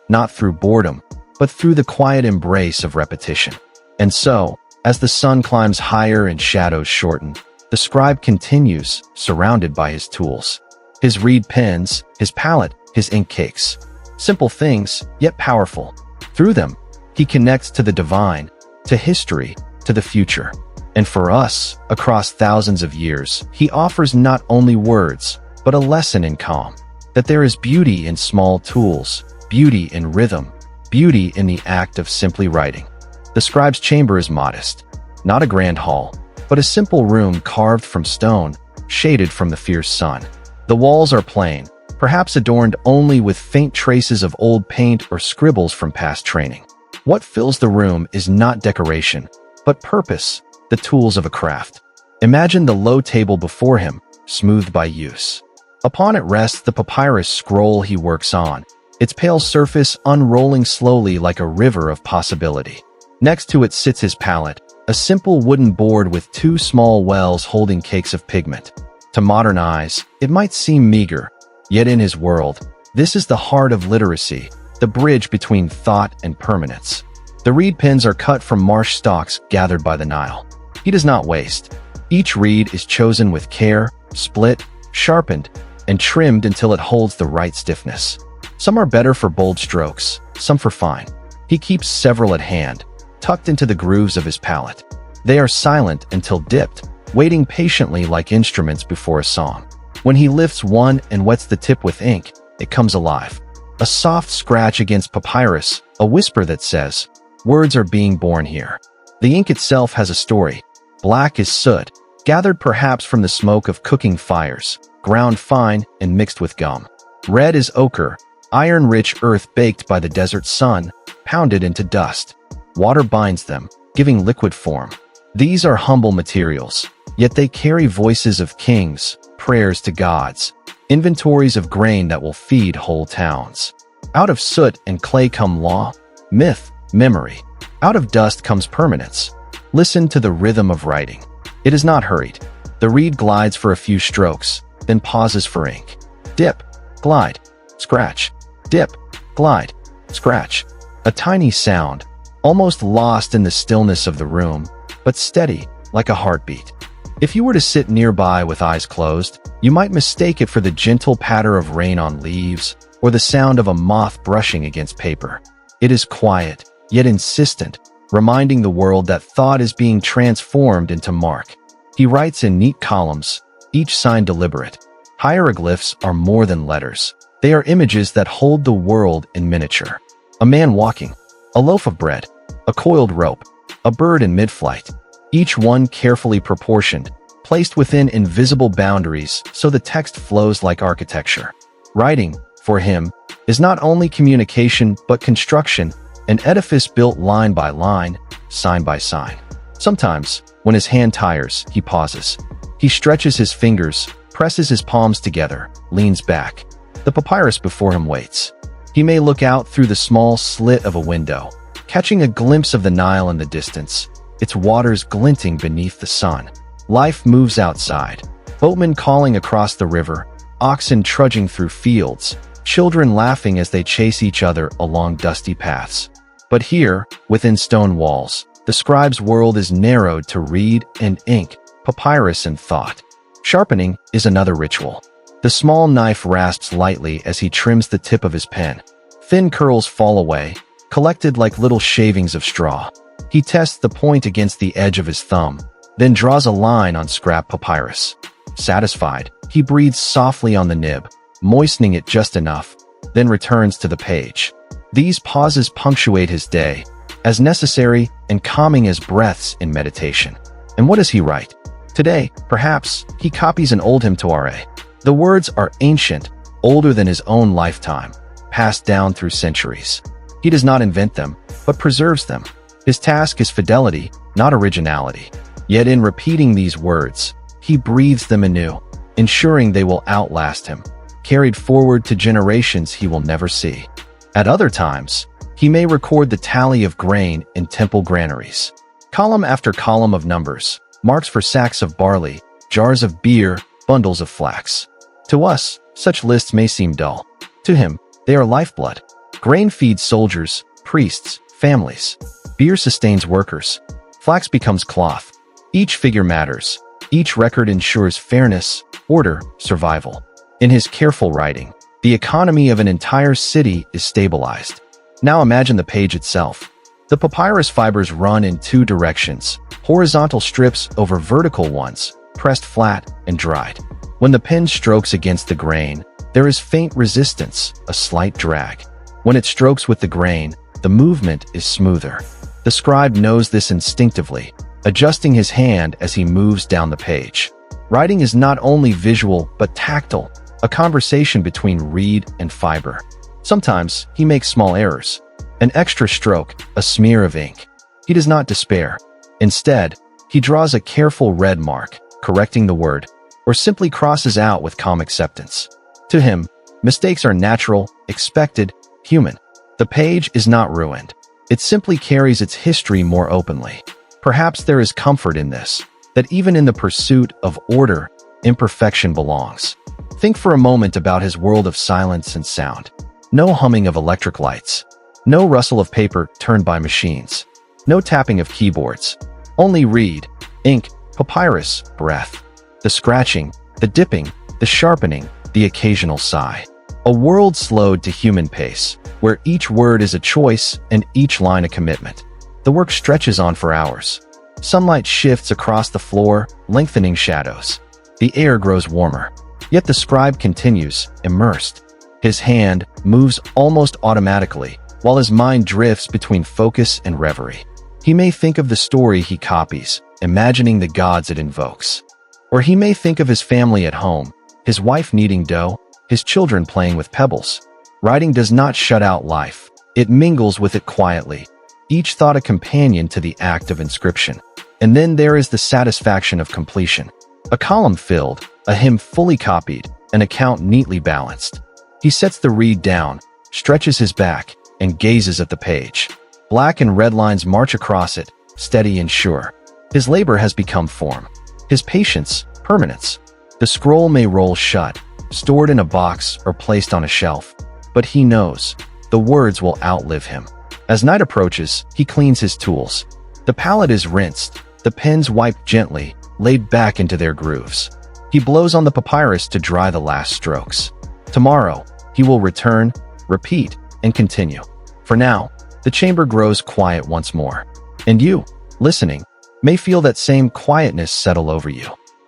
not through boredom, but through the quiet embrace of repetition. And so, as the sun climbs higher and shadows shorten, the scribe continues, surrounded by his tools. His reed pens, his palette, his ink cakes. Simple things, yet powerful. Through them, he connects to the divine, to history, to the future. And for us, across thousands of years, he offers not only words, but a lesson in calm. That there is beauty in small tools, beauty in rhythm, beauty in the act of simply writing. The scribe's chamber is modest, not a grand hall, but a simple room carved from stone, shaded from the fierce sun. The walls are plain, perhaps adorned only with faint traces of old paint or scribbles from past training. What fills the room is not decoration, but purpose, the tools of a craft. Imagine the low table before him, smoothed by use. Upon it rests the papyrus scroll he works on, its pale surface unrolling slowly like a river of possibility. Next to it sits his palette, a simple wooden board with two small wells holding cakes of pigment. To modern eyes, it might seem meager, yet in his world, this is the heart of literacy, the bridge between thought and permanence. The reed pens are cut from marsh stalks gathered by the Nile. He does not waste. Each reed is chosen with care, split, sharpened, and trimmed until it holds the right stiffness. Some are better for bold strokes, some for fine. He keeps several at hand, tucked into the grooves of his palette. They are silent until dipped, waiting patiently like instruments before a song. When he lifts one and wets the tip with ink, it comes alive. A soft scratch against papyrus, a whisper that says, words are being born here. The ink itself has a story. Black is soot, gathered perhaps from the smoke of cooking fires, ground fine and mixed with gum. Red is ochre, iron-rich earth baked by the desert sun, pounded into dust. Water binds them, giving liquid form. These are humble materials, yet they carry voices of kings, prayers to gods, inventories of grain that will feed whole towns. Out of soot and clay come law, myth, memory. Out of dust comes permanence. Listen to the rhythm of writing. It is not hurried. The reed glides for a few strokes, then pauses for ink. Dip, glide, scratch, dip, glide, scratch. A tiny sound, almost lost in the stillness of the room, but steady, like a heartbeat. If you were to sit nearby with eyes closed, you might mistake it for the gentle patter of rain on leaves or the sound of a moth brushing against paper. It is quiet, yet insistent, reminding the world that thought is being transformed into mark. He writes in neat columns, each sign deliberate. Hieroglyphs are more than letters. They are images that hold the world in miniature. A man walking, a loaf of bread, a coiled rope, a bird in mid-flight. Each one carefully proportioned, placed within invisible boundaries so the text flows like architecture. Writing, for him, is not only communication but construction, an edifice built line by line, sign by sign. Sometimes, when his hand tires, he pauses. He stretches his fingers, presses his palms together, leans back. The papyrus before him waits. He may look out through the small slit of a window, catching a glimpse of the Nile in the distance, its waters glinting beneath the sun. Life moves outside. Boatmen calling across the river, oxen trudging through fields, children laughing as they chase each other along dusty paths. But here, within stone walls, the scribe's world is narrowed to reed and ink, papyrus and thought. Sharpening is another ritual. The small knife rasps lightly as he trims the tip of his pen. Thin curls fall away, collected like little shavings of straw. He tests the point against the edge of his thumb, then draws a line on scrap papyrus. Satisfied, he breathes softly on the nib, moistening it just enough, then returns to the page. These pauses punctuate his day, as necessary and calming as breaths in meditation. And what does he write? Today, perhaps, he copies an old hymn to Ra. The words are ancient, older than his own lifetime, passed down through centuries. He does not invent them, but preserves them. His task is fidelity, not originality. Yet in repeating these words, he breathes them anew, ensuring they will outlast him, carried forward to generations he will never see. At other times, he may record the tally of grain in temple granaries. Column after column of numbers, marks for sacks of barley, jars of beer, bundles of flax. To us, such lists may seem dull. To him, they are lifeblood. Grain feeds soldiers, priests, families. Beer sustains workers. Flax becomes cloth. Each figure matters. Each record ensures fairness, order, survival. In his careful writing, the economy of an entire city is stabilized. Now imagine the page itself. The papyrus fibers run in two directions, horizontal strips over vertical ones, pressed flat and dried. When the pen strokes against the grain, there is faint resistance, a slight drag. When it strokes with the grain, the movement is smoother. The scribe knows this instinctively, adjusting his hand as he moves down the page. Writing is not only visual but tactile, a conversation between reed and fiber. Sometimes he makes small errors. An extra stroke, a smear of ink. He does not despair. Instead, he draws a careful red mark, correcting the word, or simply crosses out with calm acceptance. To him, mistakes are natural, expected, human. The page is not ruined. It simply carries its history more openly. Perhaps there is comfort in this, that even in the pursuit of order, imperfection belongs. Think for a moment about his world of silence and sound. No humming of electric lights. No rustle of paper turned by machines. No tapping of keyboards. Only reed, ink, papyrus, breath. The scratching, the dipping, the sharpening, the occasional sigh. A world slowed to human pace, where each word is a choice and each line a commitment. The work stretches on for hours. Sunlight shifts across the floor, lengthening shadows. The air grows warmer. Yet the scribe continues, immersed. His hand moves almost automatically, while his mind drifts between focus and reverie. He may think of the story he copies, imagining the gods it invokes. Or he may think of his family at home, his wife kneading dough, his children playing with pebbles. Writing does not shut out life. It mingles with it quietly, each thought a companion to the act of inscription. And then there is the satisfaction of completion. A column filled, a hymn fully copied, an account neatly balanced. He sets the reed down, stretches his back, and gazes at the page. Black and red lines march across it, steady and sure. His labor has become form. His patience, permanence. The scroll may roll shut, stored in a box or placed on a shelf. But he knows, the words will outlive him. As night approaches, he cleans his tools. The palette is rinsed, the pens wiped gently, laid back into their grooves. He blows on the papyrus to dry the last strokes. Tomorrow, he will return, repeat, and continue. For now, the chamber grows quiet once more. And you, listening, may feel that same quietness settle over you.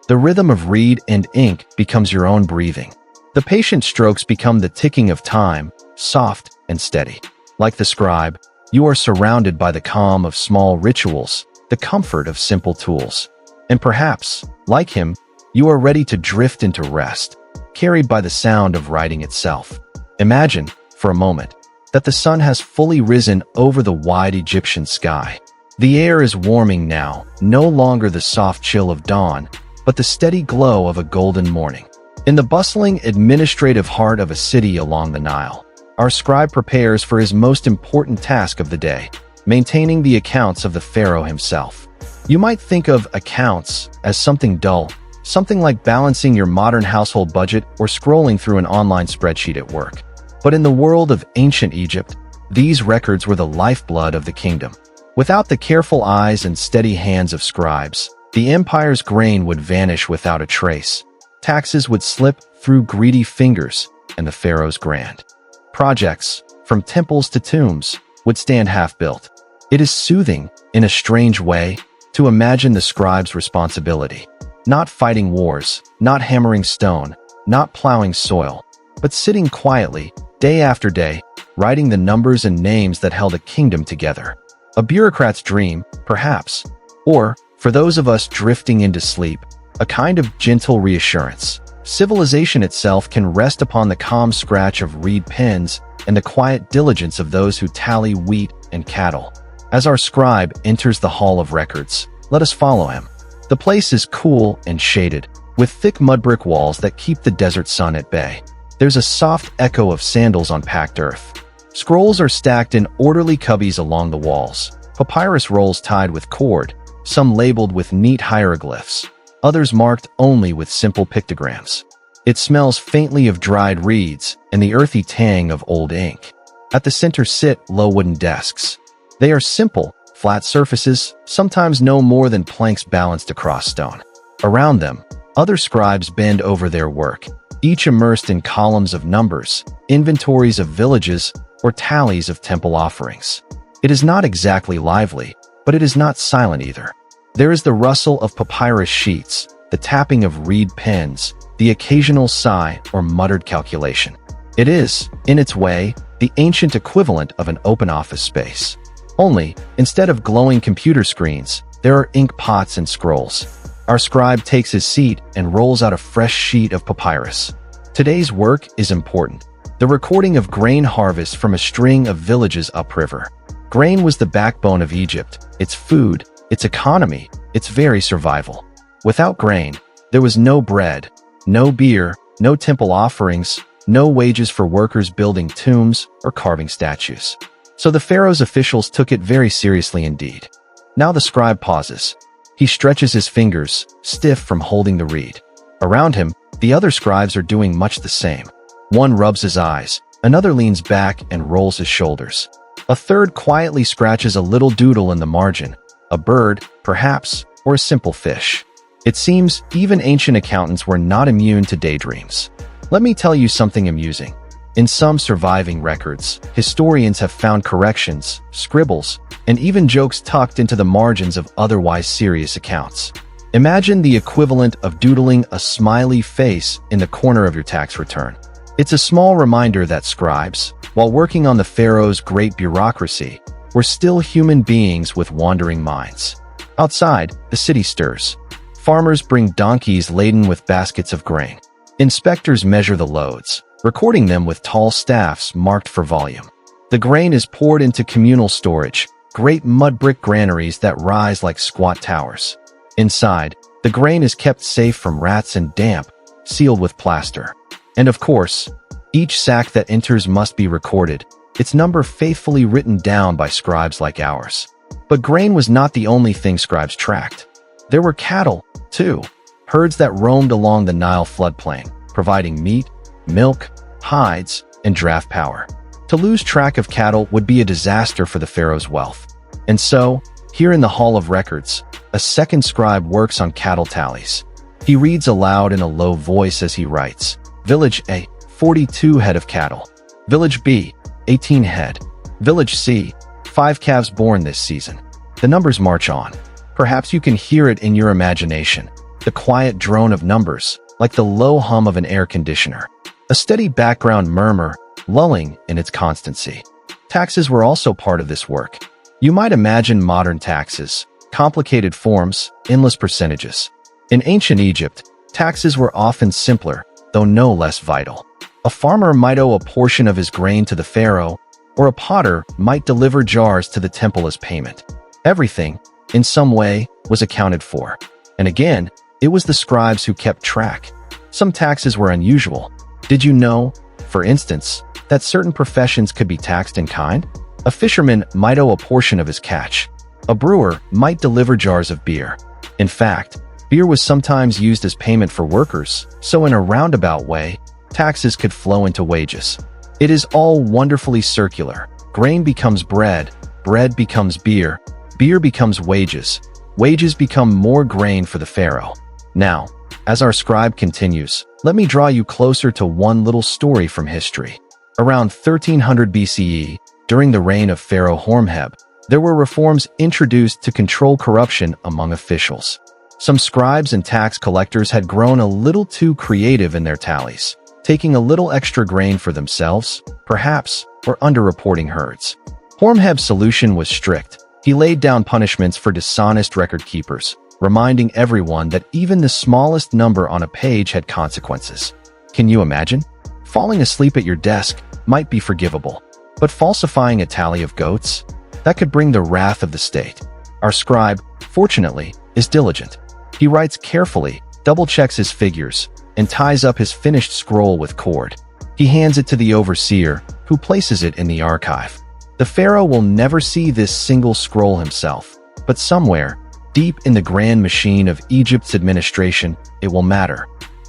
The rhythm of reed and ink becomes your own breathing. The patient strokes become the ticking of time, soft and steady. Like the scribe, you are surrounded by the calm of small rituals, the comfort of simple tools. And perhaps, like him, you are ready to drift into rest, carried by the sound of writing itself. Imagine, for a moment, that the sun has fully risen over the wide Egyptian sky. The air is warming now, no longer the soft chill of dawn, but the steady glow of a golden morning. In the bustling administrative heart of a city along the Nile, our scribe prepares for his most important task of the day, maintaining the accounts of the pharaoh himself. You might think of accounts as something dull, something like balancing your modern household budget or scrolling through an online spreadsheet at work. But in the world of ancient Egypt, these records were the lifeblood of the kingdom. Without the careful eyes and steady hands of scribes, the empire's grain would vanish without a trace. Taxes would slip through greedy fingers, and the pharaoh's grand projects, from temples to tombs, would stand half-built. It is soothing, in a strange way, to imagine the scribe's responsibility. Not fighting wars, not hammering stone, not plowing soil, but sitting quietly, day after day, writing the numbers and names that held a kingdom together. A bureaucrat's dream, perhaps, or, for those of us drifting into sleep, a kind of gentle reassurance. Civilization itself can rest upon the calm scratch of reed pens and the quiet diligence of those who tally wheat and cattle. As our scribe enters the Hall of Records, let us follow him. The place is cool and shaded, with thick mud brick walls that keep the desert sun at bay. There's a soft echo of sandals on packed earth. Scrolls are stacked in orderly cubbies along the walls, papyrus rolls tied with cord, some labeled with neat hieroglyphs, others marked only with simple pictograms. It smells faintly of dried reeds and the earthy tang of old ink. At the center sit low wooden desks. They are simple, flat surfaces, sometimes no more than planks balanced across stone. Around them, other scribes bend over their work, each immersed in columns of numbers, inventories of villages, or tallies of temple offerings. It is not exactly lively, but it is not silent either. There is the rustle of papyrus sheets, the tapping of reed pens, the occasional sigh or muttered calculation. It is, in its way, the ancient equivalent of an open office space. Only, instead of glowing computer screens, there are ink pots and scrolls. Our scribe takes his seat and rolls out a fresh sheet of papyrus. Today's work is important. The recording of grain harvest from a string of villages upriver. Grain was the backbone of Egypt, its food, its economy, its very survival. Without grain, there was no bread, no beer, no temple offerings, no wages for workers building tombs or carving statues. So the pharaoh's officials took it very seriously indeed. Now the scribe pauses. He stretches his fingers, stiff from holding the reed. Around him, the other scribes are doing much the same. One rubs his eyes, another leans back and rolls his shoulders. A third quietly scratches a little doodle in the margin, a bird, perhaps, or a simple fish. It seems even ancient accountants were not immune to daydreams. Let me tell you something amusing. In some surviving records, historians have found corrections, scribbles, and even jokes tucked into the margins of otherwise serious accounts. Imagine the equivalent of doodling a smiley face in the corner of your tax return. It's a small reminder that scribes, while working on the pharaoh's great bureaucracy, were still human beings with wandering minds. Outside, the city stirs. Farmers bring donkeys laden with baskets of grain. Inspectors measure the loads, recording them with tall staffs marked for volume. The grain is poured into communal storage, great mud brick granaries that rise like squat towers. Inside, the grain is kept safe from rats and damp, sealed with plaster. And of course, each sack that enters must be recorded, its number faithfully written down by scribes like ours. But grain was not the only thing scribes tracked. There were cattle, too, herds that roamed along the Nile floodplain, providing meat, milk, hides, and draft power. To lose track of cattle would be a disaster for the pharaoh's wealth. And so, here in the Hall of Records, a second scribe works on cattle tallies. He reads aloud in a low voice as he writes, Village A, 42 head of cattle. Village B, 18 head. Village C, 5 calves born this season. The numbers march on. Perhaps you can hear it in your imagination, the quiet drone of numbers, like the low hum of an air conditioner. A steady background murmur, lulling in its constancy. Taxes were also part of this work. You might imagine modern taxes, complicated forms, endless percentages. In ancient Egypt, taxes were often simpler, though no less vital. A farmer might owe a portion of his grain to the pharaoh, or a potter might deliver jars to the temple as payment. Everything, in some way, was accounted for. And again, it was the scribes who kept track. Some taxes were unusual. Did you know, for instance, that certain professions could be taxed in kind? A fisherman might owe a portion of his catch. A brewer might deliver jars of beer. In fact, beer was sometimes used as payment for workers, so in a roundabout way, taxes could flow into wages. It is all wonderfully circular. Grain becomes bread, bread becomes beer, beer becomes wages, wages become more grain for the pharaoh. Now, as our scribe continues, let me draw you closer to one little story from history. Around 1300 BCE, during the reign of Pharaoh Hormheb, there were reforms introduced to control corruption among officials. Some scribes and tax collectors had grown a little too creative in their tallies, taking a little extra grain for themselves, perhaps, or underreporting herds. Hormheb's solution was strict. He laid down punishments for dishonest record keepers, reminding everyone that even the smallest number on a page had consequences. Can you imagine? Falling asleep at your desk might be forgivable, but falsifying a tally of goats? That could bring the wrath of the state. Our scribe, fortunately, is diligent. He writes carefully, double-checks his figures, and ties up his finished scroll with cord. He hands it to the overseer, who places it in the archive. The pharaoh will never see this single scroll himself, but somewhere, deep in the grand machine of Egypt's administration, it will matter.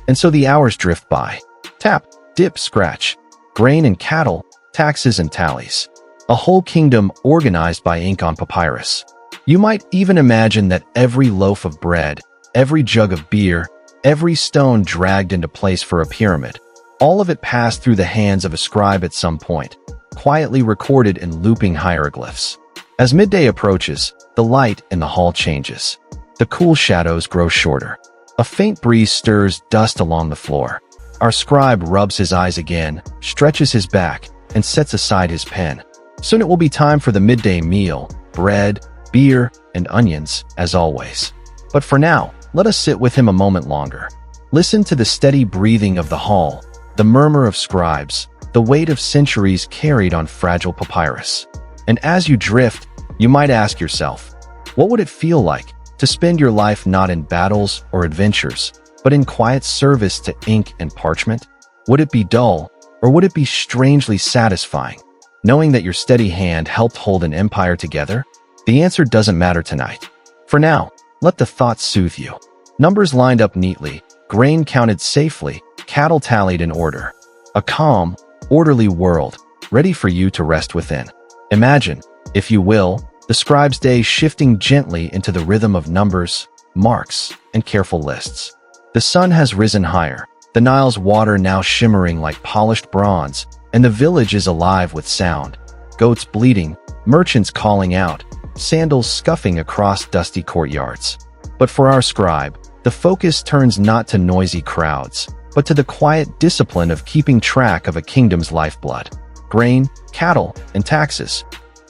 And so the hours drift by. Tap, dip, scratch. Grain and cattle, taxes and tallies. A whole kingdom organized by ink on papyrus. You might even imagine that every loaf of bread, every jug of beer, every stone dragged into place for a pyramid, all of it passed through the hands of a scribe at some point, quietly recorded in looping hieroglyphs. As midday approaches, the light in the hall changes. The cool shadows grow shorter. A faint breeze stirs dust along the floor. Our scribe rubs his eyes again, stretches his back, and sets aside his pen. Soon it will be time for the midday meal, bread, beer, and onions, as always. But for now, let us sit with him a moment longer. Listen to the steady breathing of the hall, the murmur of scribes, the weight of centuries carried on fragile papyrus. And as you drift, you might ask yourself, what would it feel like to spend your life not in battles or adventures, but in quiet service to ink and parchment? Would it be dull, or would it be strangely satisfying, knowing that your steady hand helped hold an empire together? The answer doesn't matter tonight. For now, let the thoughts soothe you. Numbers lined up neatly, grain counted safely, cattle tallied in order. A calm, orderly world, ready for you to rest within. Imagine, if you will, the scribe's day shifting gently into the rhythm of numbers, marks, and careful lists. The sun has risen higher, the Nile's water now shimmering like polished bronze, and the village is alive with sound. Goats bleating, merchants calling out, sandals scuffing across dusty courtyards. But for our scribe, the focus turns not to noisy crowds, but to the quiet discipline of keeping track of a kingdom's lifeblood. Grain, cattle, and taxes.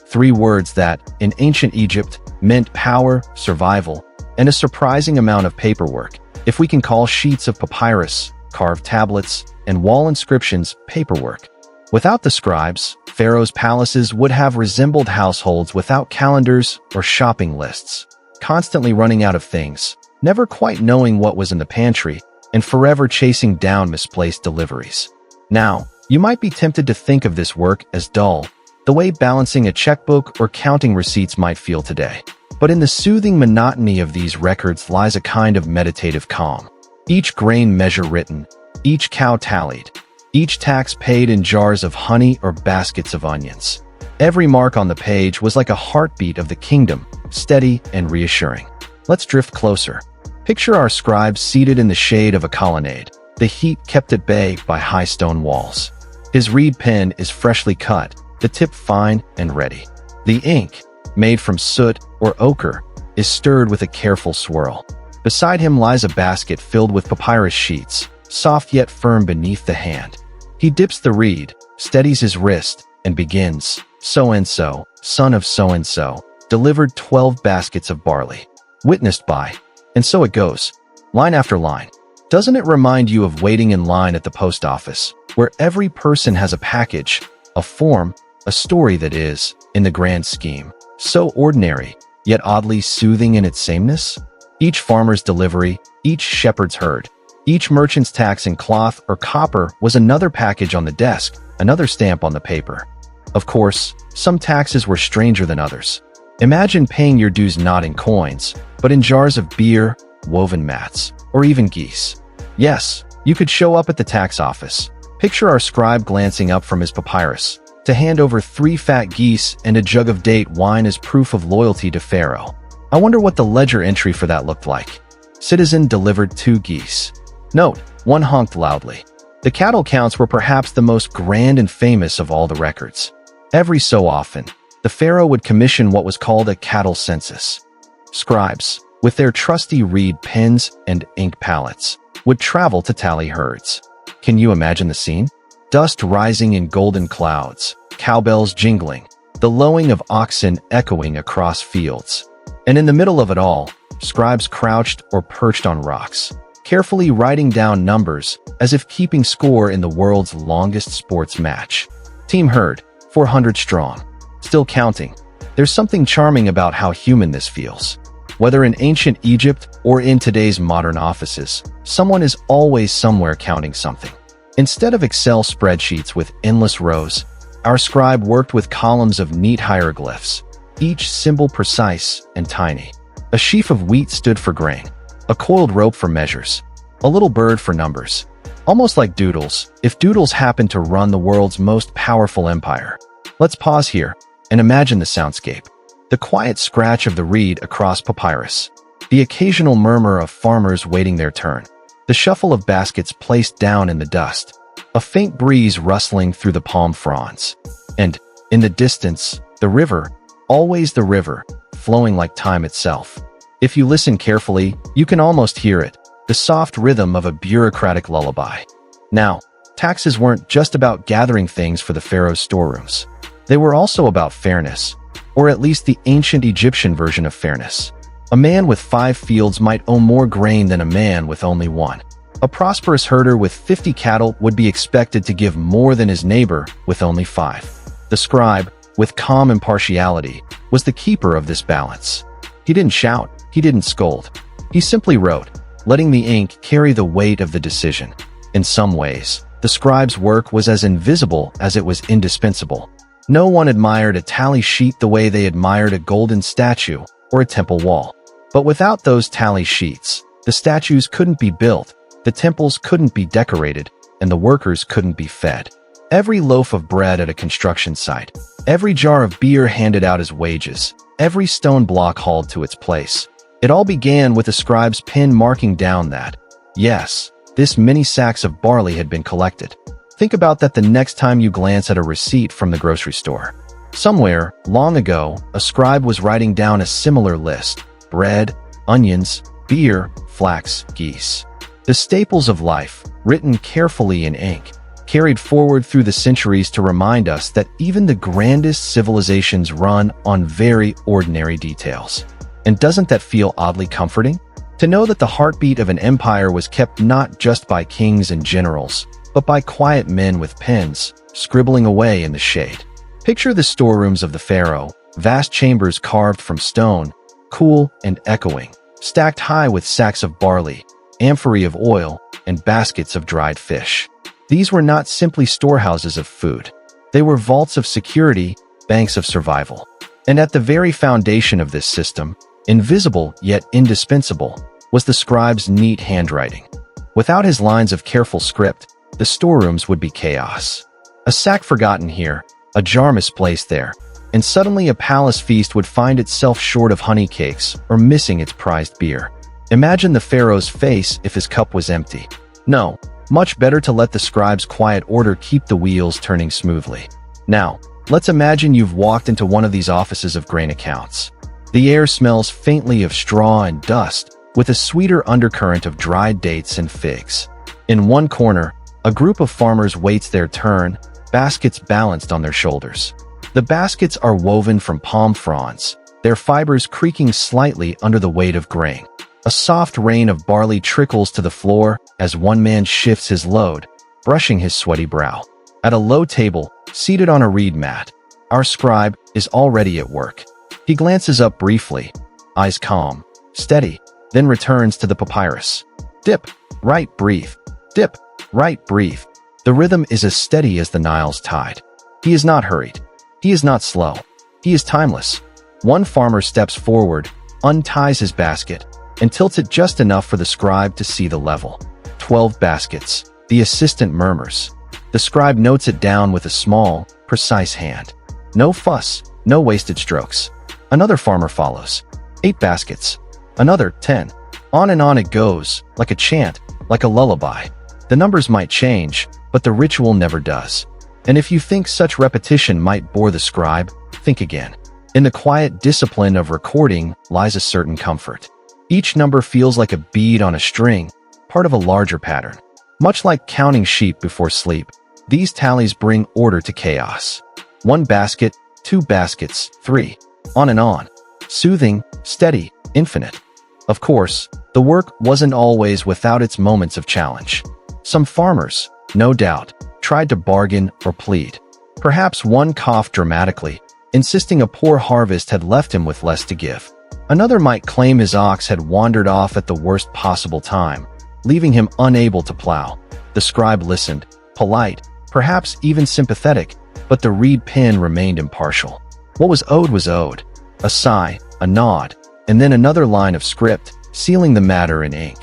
3 words that, in ancient Egypt, meant power, survival, and a surprising amount of paperwork, if we can call sheets of papyrus, carved tablets, and wall inscriptions paperwork. Without the scribes, Pharaoh's palaces would have resembled households without calendars or shopping lists, constantly running out of things, never quite knowing what was in the pantry, and forever chasing down misplaced deliveries. Now, you might be tempted to think of this work as dull, the way balancing a checkbook or counting receipts might feel today. But in the soothing monotony of these records lies a kind of meditative calm. Each grain measure written, each cow tallied, each tax paid in jars of honey or baskets of onions. Every mark on the page was like a heartbeat of the kingdom, steady and reassuring. Let's drift closer. Picture our scribe seated in the shade of a colonnade, the heat kept at bay by high stone walls. His reed pen is freshly cut, the tip fine and ready. The ink, made from soot or ochre, is stirred with a careful swirl. Beside him lies a basket filled with papyrus sheets, soft yet firm beneath the hand. He dips the reed, steadies his wrist, and begins, so-and-so, son of so-and-so, delivered 12 baskets of barley. Witnessed by. And so it goes, line after line. Doesn't it remind you of waiting in line at the post office, where every person has a package, a form, a story that is, in the grand scheme, so ordinary, yet oddly soothing in its sameness? Each farmer's delivery, each shepherd's herd, each merchant's tax in cloth or copper was another package on the desk, another stamp on the paper. Of course, some taxes were stranger than others. Imagine paying your dues not in coins, but in jars of beer, woven mats, or even geese. Yes, you could show up at the tax office, Picture our scribe glancing up from his papyrus to hand over 3 fat geese and a jug of date wine as proof of loyalty to Pharaoh. I wonder what the ledger entry for that looked like. Citizen delivered 2 geese. Note, 1 honked loudly. The cattle counts were perhaps the most grand and famous of all the records. Every so often, the pharaoh would commission what was called a cattle census. Scribes, with their trusty reed pens and ink palettes, would travel to tally herds. Can you imagine the scene? Dust rising in golden clouds, cowbells jingling, the lowing of oxen echoing across fields. And in the middle of it all, scribes crouched or perched on rocks, carefully writing down numbers as if keeping score in the world's longest sports match. Team herd, 400 strong. Still counting. There's something charming about how human this feels. Whether in ancient Egypt or in today's modern offices, someone is always somewhere counting something. Instead of Excel spreadsheets with endless rows, our scribe worked with columns of neat hieroglyphs, each symbol precise and tiny. A sheaf of wheat stood for grain, a coiled rope for measures, a little bird for numbers. Almost like doodles, if doodles happened to run the world's most powerful empire. Let's pause here and imagine the soundscape. The quiet scratch of the reed across papyrus, the occasional murmur of farmers waiting their turn, the shuffle of baskets placed down in the dust, a faint breeze rustling through the palm fronds, and, in the distance, the river, always the river, flowing like time itself. If you listen carefully, you can almost hear it, the soft rhythm of a bureaucratic lullaby. Now, taxes weren't just about gathering things for the pharaoh's storerooms. They were also about fairness, or at least the ancient Egyptian version of fairness. A man with 5 fields might own more grain than a man with only 1. A prosperous herder with 50 cattle would be expected to give more than his neighbor with only 5. The scribe, with calm impartiality, was the keeper of this balance. He didn't shout, he didn't scold. He simply wrote, letting the ink carry the weight of the decision. In some ways, the scribe's work was as invisible as it was indispensable. No one admired a tally sheet the way they admired a golden statue or a temple wall. But without those tally sheets, the statues couldn't be built, the temples couldn't be decorated, and the workers couldn't be fed. Every loaf of bread at a construction site, every jar of beer handed out as wages, every stone block hauled to its place. It all began with a scribe's pen marking down that, yes, this many sacks of barley had been collected. Think about that the next time you glance at a receipt from the grocery store. Somewhere, long ago, a scribe was writing down a similar list: bread, onions, beer, flax, geese. The staples of life, written carefully in ink, carried forward through the centuries to remind us that even the grandest civilizations run on very ordinary details. And doesn't that feel oddly comforting? To know that the heartbeat of an empire was kept not just by kings and generals, but by quiet men with pens, scribbling away in the shade. Picture the storerooms of the pharaoh, vast chambers carved from stone, cool and echoing, stacked high with sacks of barley, amphorae of oil, and baskets of dried fish. These were not simply storehouses of food. They were vaults of security, banks of survival. And at the very foundation of this system, invisible yet indispensable, was the scribe's neat handwriting. Without his lines of careful script, the storerooms would be chaos. A sack forgotten here, a jar misplaced there, and suddenly a palace feast would find itself short of honey cakes or missing its prized beer. Imagine the pharaoh's face if his cup was empty. No, much better to let the scribe's quiet order keep the wheels turning smoothly. Now, let's imagine you've walked into one of these offices of grain accounts. The air smells faintly of straw and dust, with a sweeter undercurrent of dried dates and figs. In one corner, a group of farmers waits their turn, baskets balanced on their shoulders. The baskets are woven from palm fronds, their fibers creaking slightly under the weight of grain. A soft rain of barley trickles to the floor as one man shifts his load, brushing his sweaty brow. At a low table, seated on a reed mat, our scribe is already at work. He glances up briefly, eyes calm, steady, then returns to the papyrus. Dip, right, breathe. Dip, right, breathe. The rhythm is as steady as the Nile's tide. He is not hurried. He is not slow. He is timeless. One farmer steps forward, unties his basket, and tilts it just enough for the scribe to see the level. 12 baskets. The assistant murmurs. The scribe notes it down with a small, precise hand. No fuss, no wasted strokes. Another farmer follows. 8 baskets. Another 10. On and on it goes, like a chant, like a lullaby. The numbers might change, but the ritual never does. And if you think such repetition might bore the scribe, think again. In the quiet discipline of recording lies a certain comfort. Each number feels like a bead on a string, part of a larger pattern. Much like counting sheep before sleep, these tallies bring order to chaos. 1 basket, 2 baskets, 3. On and on. Soothing, steady, infinite. Of course, the work wasn't always without its moments of challenge. Some farmers, no doubt, tried to bargain or plead. Perhaps one coughed dramatically, insisting a poor harvest had left him with less to give. Another might claim his ox had wandered off at the worst possible time, leaving him unable to plow. The scribe listened, polite, perhaps even sympathetic, but the reed pen remained impartial. What was owed, a sigh, a nod, and then another line of script, sealing the matter in ink.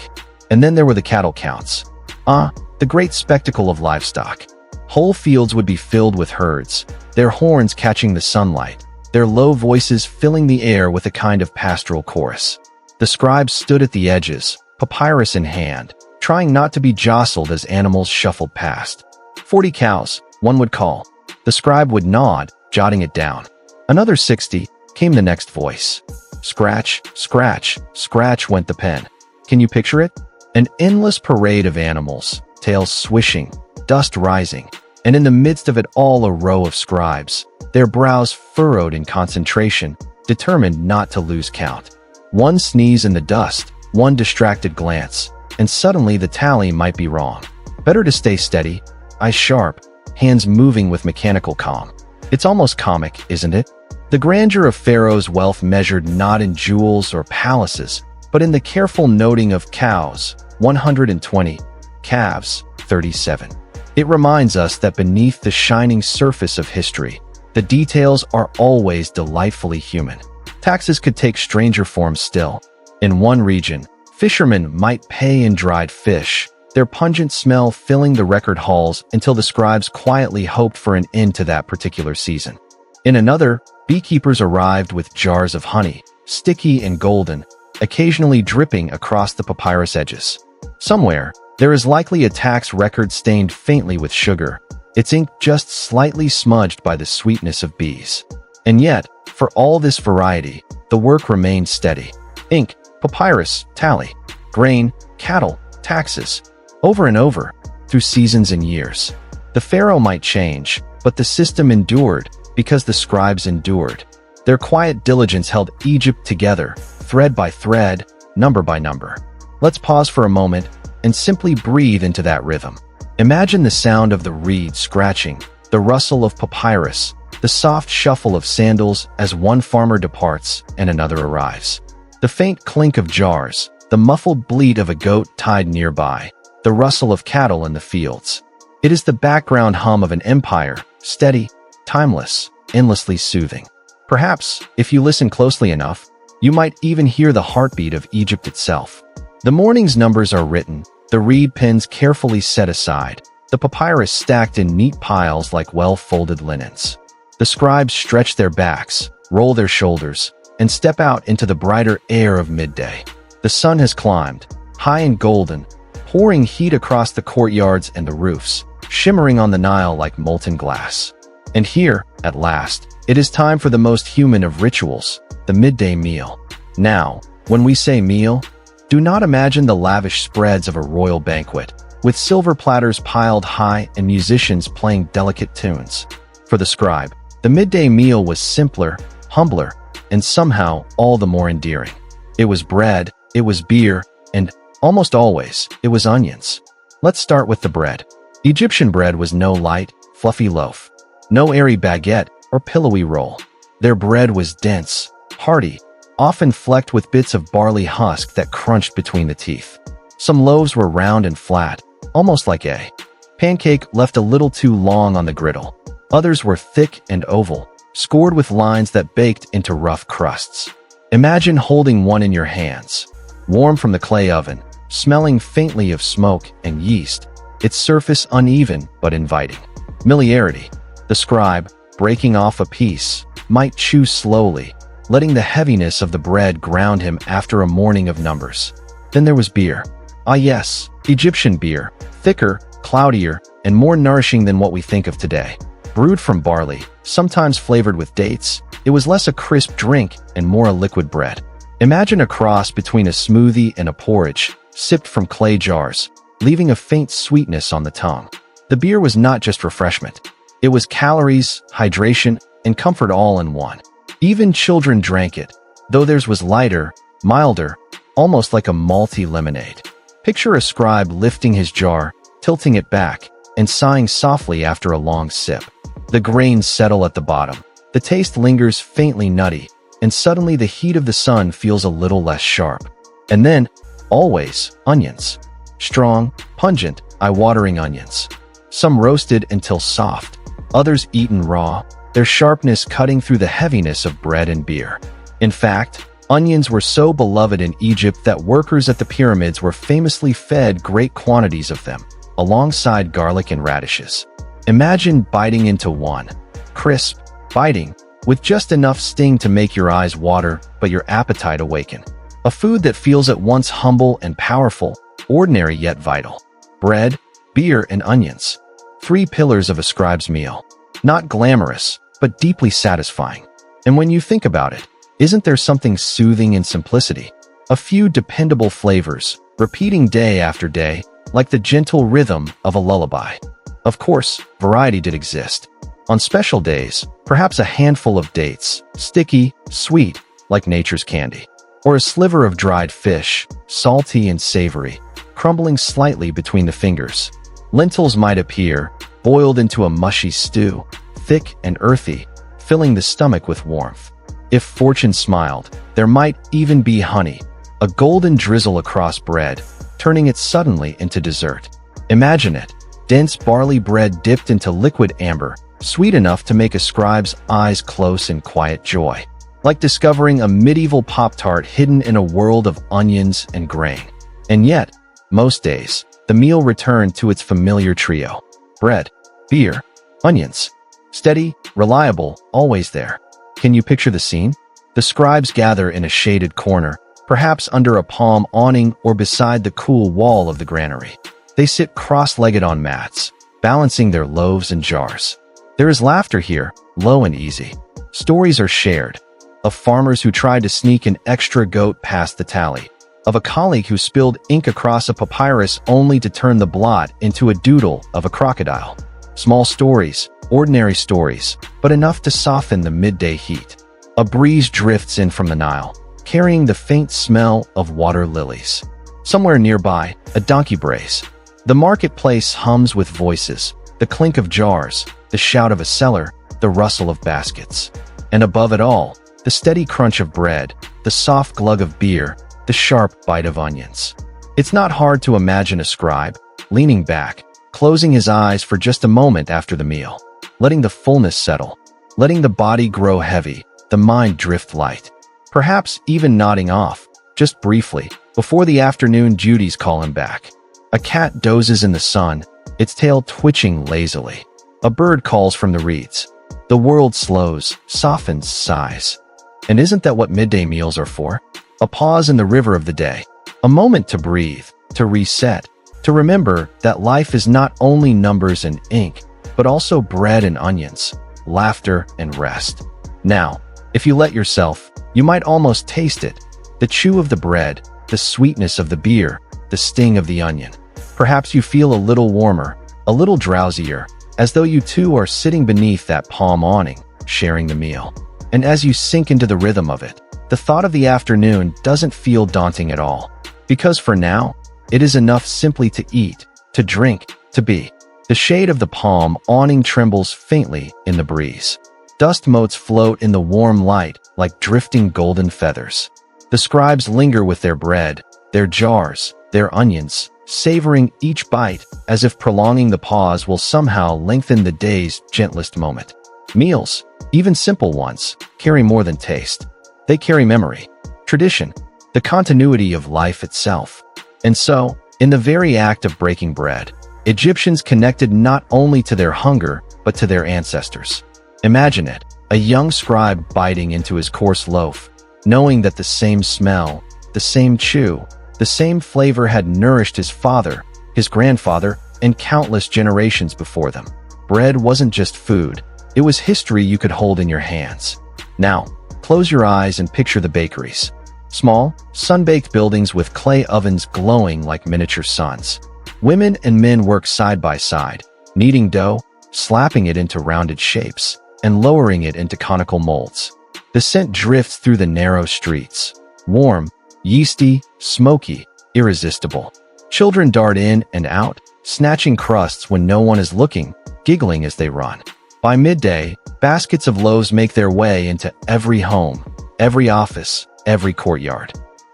And then there were the cattle counts. The great spectacle of livestock. Whole fields would be filled with herds, their horns catching the sunlight, their low voices filling the air with a kind of pastoral chorus. The scribe stood at the edges, papyrus in hand, trying not to be jostled as animals shuffled past. 40 cows, one would call. The scribe would nod, jotting it down. Another 60, came the next voice. Scratch, scratch, scratch went the pen. Can you picture it? An endless parade of animals, tails swishing, dust rising, and in the midst of it all a row of scribes, their brows furrowed in concentration, determined not to lose count. One sneeze in the dust, one distracted glance, and suddenly the tally might be wrong. Better to stay steady, eyes sharp, hands moving with mechanical calm. It's almost comic, isn't it? The grandeur of Pharaoh's wealth measured not in jewels or palaces, but in the careful noting of cows, 120, calves, 37. It reminds us that beneath the shining surface of history, the details are always delightfully human. Taxes could take stranger forms still. In one region, fishermen might pay in dried fish, their pungent smell filling the record halls until the scribes quietly hoped for an end to that particular season. In another, beekeepers arrived with jars of honey, sticky and golden, occasionally dripping across the papyrus edges. Somewhere, there is likely a tax record stained faintly with sugar, its ink just slightly smudged by the sweetness of bees. And yet, for all this variety, the work remained steady. Ink, papyrus, tally, grain, cattle, taxes. Over and over, through seasons and years. The pharaoh might change, but the system endured because the scribes endured. Their quiet diligence held Egypt together, thread by thread, number by number. Let's pause for a moment and simply breathe into that rhythm. Imagine the sound of the reed scratching, the rustle of papyrus, the soft shuffle of sandals as one farmer departs and another arrives. The faint clink of jars, the muffled bleat of a goat tied nearby, the rustle of cattle in the fields. It is the background hum of an empire, steady, timeless, endlessly soothing. Perhaps, if you listen closely enough, you might even hear the heartbeat of Egypt itself. The morning's numbers are written, the reed pens carefully set aside, the papyrus stacked in neat piles like well-folded linens. The scribes stretch their backs, roll their shoulders, and step out into the brighter air of midday. The sun has climbed, high and golden, pouring heat across the courtyards and the roofs, shimmering on the Nile like molten glass. And here, at last, it is time for the most human of rituals, the midday meal. Now, when we say meal, do not imagine the lavish spreads of a royal banquet, with silver platters piled high and musicians playing delicate tunes. For the scribe, the midday meal was simpler, humbler, and somehow all the more endearing. It was bread, it was beer, and, almost always, it was onions. Let's start with the bread. Egyptian bread was no light, fluffy loaf. No airy baguette or pillowy roll. Their bread was dense, hearty, often flecked with bits of barley husk that crunched between the teeth. Some loaves were round and flat, almost like a pancake left a little too long on the griddle. Others were thick and oval, scored with lines that baked into rough crusts. Imagine holding one in your hands, warm from the clay oven, smelling faintly of smoke and yeast, its surface uneven but inviting. Familiarity. The scribe, breaking off a piece, might chew slowly, letting the heaviness of the bread ground him after a morning of numbers. Then there was beer. Ah yes, Egyptian beer, thicker, cloudier, and more nourishing than what we think of today. Brewed from barley, sometimes flavored with dates, it was less a crisp drink and more a liquid bread. Imagine a cross between a smoothie and a porridge, sipped from clay jars, leaving a faint sweetness on the tongue. The beer was not just refreshment. It was calories, hydration, and comfort all in one. Even children drank it, though theirs was lighter, milder, almost like a malty lemonade. Picture a scribe lifting his jar, tilting it back, and sighing softly after a long sip. The grains settle at the bottom. The taste lingers faintly nutty, and suddenly the heat of the sun feels a little less sharp. And then, always, onions. Strong, pungent, eye-watering onions. Some roasted until soft, others eaten raw, their sharpness cutting through the heaviness of bread and beer. In fact, onions were so beloved in Egypt that workers at the pyramids were famously fed great quantities of them, alongside garlic and radishes. Imagine biting into one. Crisp, biting, with just enough sting to make your eyes water but your appetite awaken. A food that feels at once humble and powerful, ordinary yet vital. Bread, beer, and onions. Three pillars of a scribe's meal. Not glamorous, but deeply satisfying. And when you think about it, isn't there something soothing in simplicity? A few dependable flavors, repeating day after day, like the gentle rhythm of a lullaby. Of course, variety did exist. On special days, perhaps a handful of dates, sticky, sweet, like nature's candy. Or a sliver of dried fish, salty and savory, crumbling slightly between the fingers. Lentils might appear, boiled into a mushy stew, thick and earthy, filling the stomach with warmth. If fortune smiled, there might even be honey, a golden drizzle across bread, turning it suddenly into dessert. Imagine it, dense barley bread dipped into liquid amber, sweet enough to make a scribe's eyes close in quiet joy. Like discovering a medieval Pop-Tart hidden in a world of onions and grain. And yet, most days, the meal returned to its familiar trio. Bread, beer, onions. Steady, reliable, always there. Can you picture the scene? The scribes gather in a shaded corner, perhaps under a palm awning or beside the cool wall of the granary. They sit cross-legged on mats, balancing their loaves and jars. There is laughter here, low and easy. Stories are shared. Of farmers who tried to sneak an extra goat past the tally. Of a colleague who spilled ink across a papyrus only to turn the blot into a doodle of a crocodile. Small stories, ordinary stories, but enough to soften the midday heat. A breeze drifts in from the Nile, carrying the faint smell of water lilies. Somewhere nearby, a donkey brays. The marketplace hums with voices, the clink of jars, the shout of a seller, the rustle of baskets. And above it all, the steady crunch of bread, the soft glug of beer, the sharp bite of onions. It's not hard to imagine a scribe, leaning back, closing his eyes for just a moment after the meal, letting the fullness settle, letting the body grow heavy, the mind drift light, perhaps even nodding off, just briefly, before the afternoon duties call him back. A cat dozes in the sun, its tail twitching lazily. A bird calls from the reeds. The world slows, softens, sighs. And isn't that what midday meals are for? A pause in the river of the day. A moment to breathe, to reset, to remember that life is not only numbers and ink, but also bread and onions, laughter and rest. Now, if you let yourself, you might almost taste it. The chew of the bread, the sweetness of the beer, the sting of the onion. Perhaps you feel a little warmer, a little drowsier, as though you too are sitting beneath that palm awning, sharing the meal. And as you sink into the rhythm of it, the thought of the afternoon doesn't feel daunting at all. Because for now, it is enough simply to eat, to drink, to be. The shade of the palm awning trembles faintly in the breeze. Dust motes float in the warm light like drifting golden feathers. The scribes linger with their bread, their jars, their onions, savoring each bite as if prolonging the pause will somehow lengthen the day's gentlest moment. Meals, even simple ones, carry more than taste. They carry memory, tradition, the continuity of life itself. And so, in the very act of breaking bread, Egyptians connected not only to their hunger, but to their ancestors. Imagine it, a young scribe biting into his coarse loaf, knowing that the same smell, the same chew, the same flavor had nourished his father, his grandfather, and countless generations before them. Bread wasn't just food, it was history you could hold in your hands. Now, close your eyes and picture the bakeries. Small, sun-baked buildings with clay ovens glowing like miniature suns. Women and men work side by side, kneading dough, slapping it into rounded shapes, and lowering it into conical molds. The scent drifts through the narrow streets. Warm, yeasty, smoky, irresistible. Children dart in and out, snatching crusts when no one is looking, giggling as they run. By midday, baskets of loaves make their way into every home, every office, every courtyard.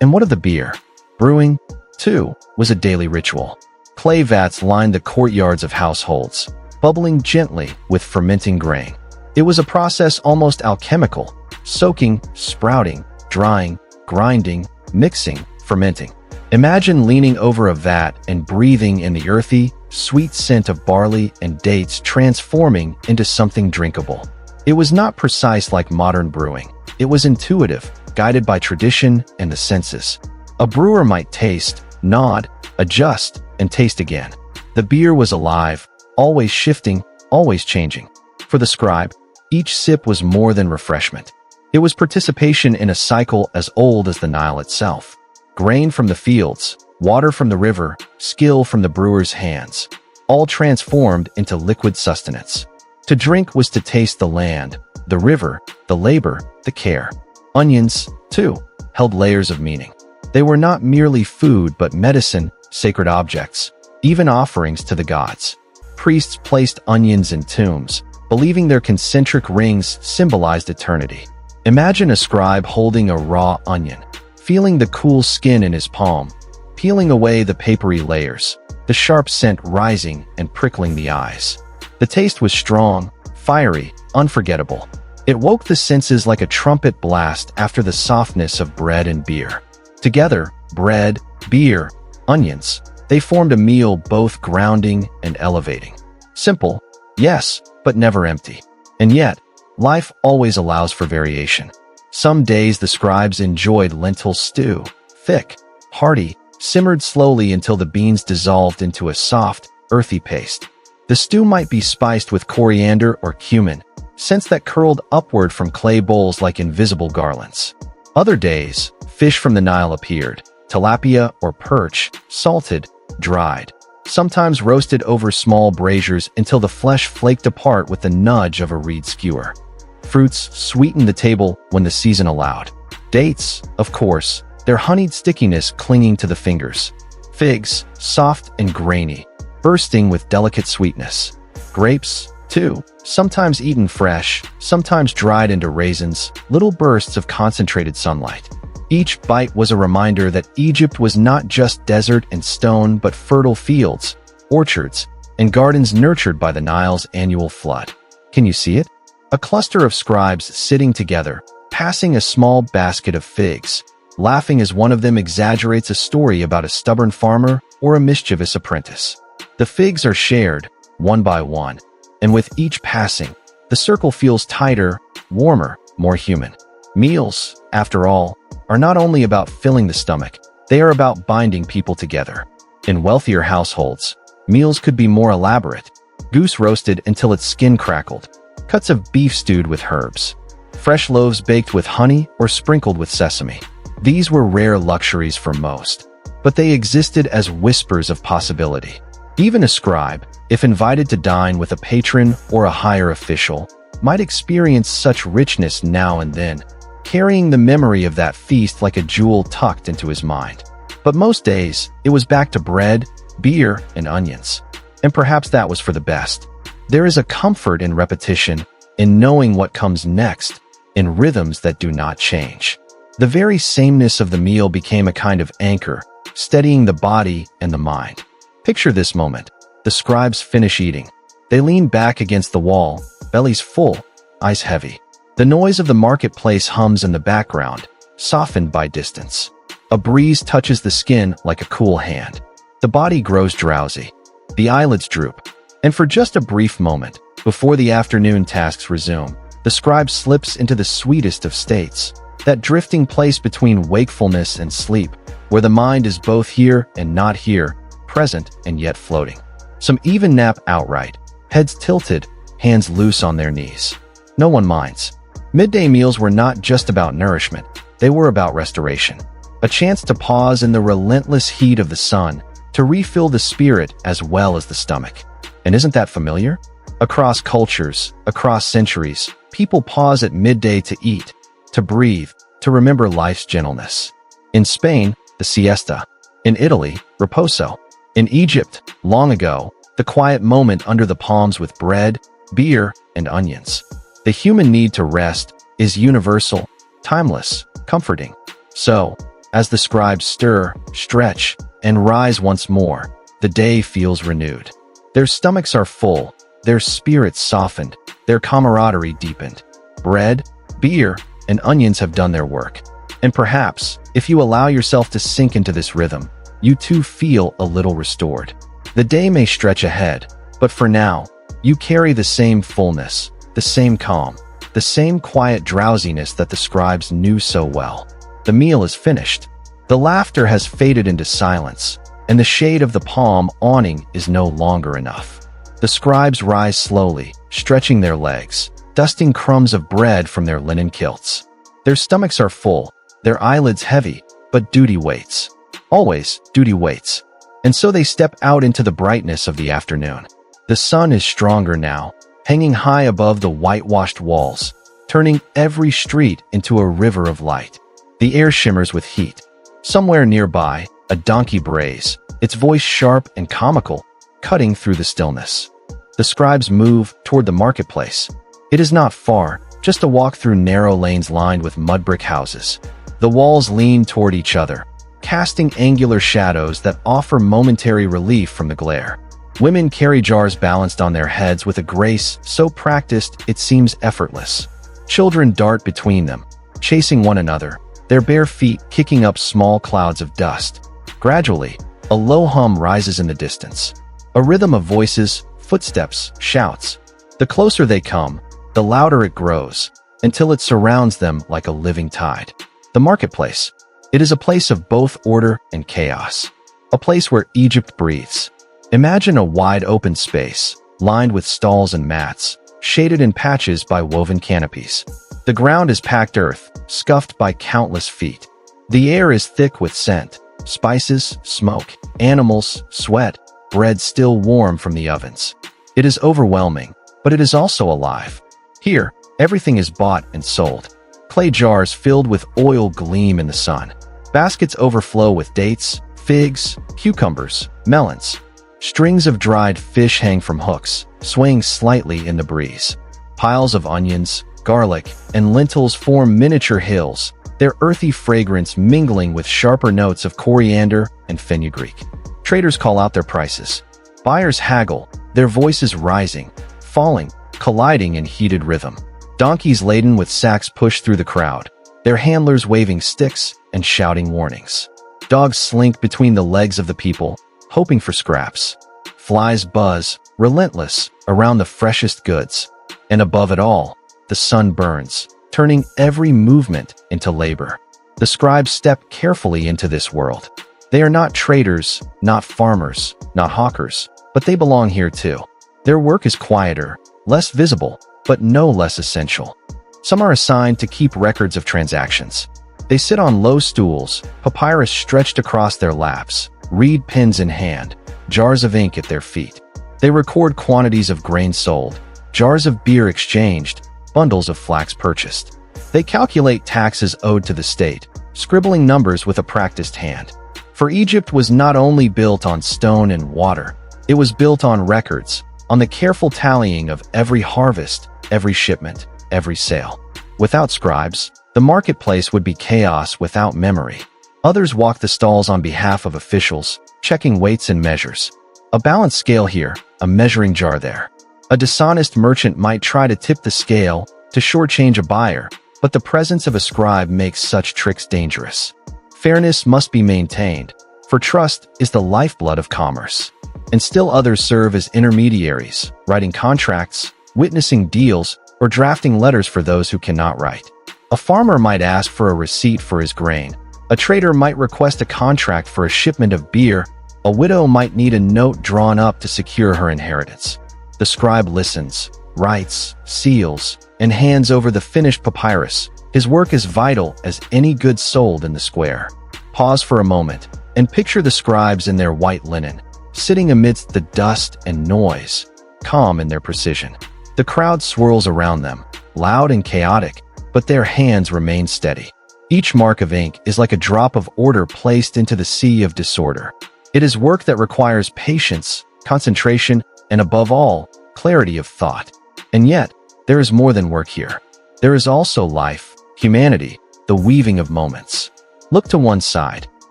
And what of the beer? Brewing, too, was a daily ritual. Clay vats lined the courtyards of households, bubbling gently with fermenting grain. It was a process almost alchemical, soaking, sprouting, drying, grinding, mixing, fermenting. Imagine leaning over a vat and breathing in the earthy, sweet scent of barley and dates transforming into something drinkable. It was not precise like modern brewing. It was intuitive, guided by tradition and the senses. A brewer might taste, nod, adjust, and taste again. The beer was alive, always shifting, always changing. For the scribe, each sip was more than refreshment. It was participation in a cycle as old as the Nile itself. Grain from the fields, water from the river, skill from the brewer's hands, all transformed into liquid sustenance. To drink was to taste the land, the river, the labor, the care. Onions, too, held layers of meaning. They were not merely food but medicine, sacred objects, even offerings to the gods. Priests placed onions in tombs, believing their concentric rings symbolized eternity. Imagine a scribe holding a raw onion, feeling the cool skin in his palm, peeling away the papery layers, the sharp scent rising and prickling the eyes. The taste was strong, fiery, unforgettable. It woke the senses like a trumpet blast after the softness of bread and beer. Together, bread, beer, onions, they formed a meal both grounding and elevating. Simple, yes, but never empty. And yet, life always allows for variation. Some days the scribes enjoyed lentil stew, thick, hearty, simmered slowly until the beans dissolved into a soft, earthy paste. The stew might be spiced with coriander or cumin, scents that curled upward from clay bowls like invisible garlands. Other days, fish from the Nile appeared, tilapia or perch, salted, dried, sometimes roasted over small braziers until the flesh flaked apart with the nudge of a reed skewer. Fruits sweetened the table when the season allowed. Dates, of course, their honeyed stickiness clinging to the fingers. Figs, soft and grainy, bursting with delicate sweetness. Grapes, too, sometimes eaten fresh, sometimes dried into raisins, little bursts of concentrated sunlight. Each bite was a reminder that Egypt was not just desert and stone but fertile fields, orchards, and gardens nurtured by the Nile's annual flood. Can you see it? A cluster of scribes sitting together, passing a small basket of figs, laughing as one of them exaggerates a story about a stubborn farmer or a mischievous apprentice. The figs are shared, one by one, and with each passing, the circle feels tighter, warmer, more human. Meals, after all, are not only about filling the stomach, they are about binding people together. In wealthier households, meals could be more elaborate. Goose roasted until its skin crackled, cuts of beef stewed with herbs, fresh loaves baked with honey or sprinkled with sesame. These were rare luxuries for most, but they existed as whispers of possibility. Even a scribe, if invited to dine with a patron or a higher official, might experience such richness now and then, carrying the memory of that feast like a jewel tucked into his mind. But most days, it was back to bread, beer, and onions. And perhaps that was for the best. There is a comfort in repetition, in knowing what comes next, in rhythms that do not change. The very sameness of the meal became a kind of anchor, steadying the body and the mind. Picture this moment. The scribes finish eating. They lean back against the wall, bellies full, eyes heavy. The noise of the marketplace hums in the background, softened by distance. A breeze touches the skin like a cool hand. The body grows drowsy. The eyelids droop. And for just a brief moment, before the afternoon tasks resume, the scribe slips into the sweetest of states, that drifting place between wakefulness and sleep, where the mind is both here and not here, present and yet floating. Some even nap outright, heads tilted, hands loose on their knees. No one minds. Midday meals were not just about nourishment, they were about restoration. A chance to pause in the relentless heat of the sun, to refill the spirit as well as the stomach. And isn't that familiar? Across cultures, across centuries, people pause at midday to eat, to breathe, to remember life's gentleness. In Spain, the siesta. In Italy, riposo. In Egypt, long ago, the quiet moment under the palms with bread, beer, and onions. The human need to rest is universal, timeless, comforting. So, as the scribes stir, stretch, and rise once more, the day feels renewed. Their stomachs are full, their spirits softened, their camaraderie deepened. Bread, beer, and onions have done their work. And perhaps, if you allow yourself to sink into this rhythm, you too feel a little restored. The day may stretch ahead, but for now, you carry the same fullness, the same calm, the same quiet drowsiness that the scribes knew so well. The meal is finished. The laughter has faded into silence, and the shade of the palm awning is no longer enough. The scribes rise slowly, stretching their legs, dusting crumbs of bread from their linen kilts. Their stomachs are full, their eyelids heavy, but duty waits. Always, duty waits. And so they step out into the brightness of the afternoon. The sun is stronger now, hanging high above the whitewashed walls, turning every street into a river of light. The air shimmers with heat. Somewhere nearby, a donkey brays, its voice sharp and comical, cutting through the stillness. The scribes move toward the marketplace. It is not far, just a walk through narrow lanes lined with mud brick houses. The walls lean toward each other, casting angular shadows that offer momentary relief from the glare. Women carry jars balanced on their heads with a grace so practiced it seems effortless. Children dart between them, chasing one another, their bare feet kicking up small clouds of dust. Gradually, a low hum rises in the distance. A rhythm of voices, footsteps, shouts. The closer they come, the louder it grows, until it surrounds them like a living tide. The marketplace. It is a place of both order and chaos. A place where Egypt breathes. Imagine a wide open space, lined with stalls and mats, shaded in patches by woven canopies. The ground is packed earth, scuffed by countless feet. The air is thick with scent, spices, smoke, animals, sweat, bread still warm from the ovens. It is overwhelming, but it is also alive. Here, everything is bought and sold. Clay jars filled with oil gleam in the sun. Baskets overflow with dates, figs, cucumbers, melons. Strings of dried fish hang from hooks, swaying slightly in the breeze. Piles of onions, garlic, and lentils form miniature hills, their earthy fragrance mingling with sharper notes of coriander and fenugreek. Traders call out their prices. Buyers haggle, their voices rising, falling, colliding in heated rhythm. Donkeys laden with sacks push through the crowd, their handlers waving sticks and shouting warnings. Dogs slink between the legs of the people, hoping for scraps. Flies buzz, relentless, around the freshest goods. And above it all, the sun burns, turning every movement into labor. The scribes step carefully into this world. They are not traders, not farmers, not hawkers, but they belong here too. Their work is quieter, less visible, but no less essential. Some are assigned to keep records of transactions. They sit on low stools, papyrus stretched across their laps, reed pens in hand, jars of ink at their feet. They record quantities of grain sold, jars of beer exchanged, bundles of flax purchased. They calculate taxes owed to the state, scribbling numbers with a practiced hand. For Egypt was not only built on stone and water, it was built on records, on the careful tallying of every harvest, every shipment, every sale. Without scribes, the marketplace would be chaos without memory. Others walk the stalls on behalf of officials, checking weights and measures. A balance scale here, a measuring jar there. A dishonest merchant might try to tip the scale to shortchange a buyer, but the presence of a scribe makes such tricks dangerous. Fairness must be maintained, for trust is the lifeblood of commerce. and still others serve as intermediaries, writing contracts, witnessing deals, or drafting letters for those who cannot write. A farmer might ask for a receipt for his grain. A trader might request a contract for a shipment of beer. A widow might need a note drawn up to secure her inheritance. The scribe listens, writes, seals, and hands over the finished papyrus. His work is vital as any goods sold in the square. Pause for a moment and picture the scribes in their white linen, sitting amidst the dust and noise, calm in their precision. The crowd swirls around them, loud and chaotic, but their hands remain steady. Each mark of ink is like a drop of order placed into the sea of disorder. It is work that requires patience, concentration, and above all, clarity of thought. And yet, there is more than work here. There is also life, humanity, the weaving of moments. Look to one side,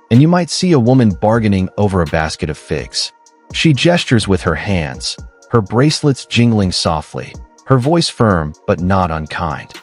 and you might see a woman bargaining over a basket of figs. She gestures with her hands, her bracelets jingling softly, her voice firm but not unkind.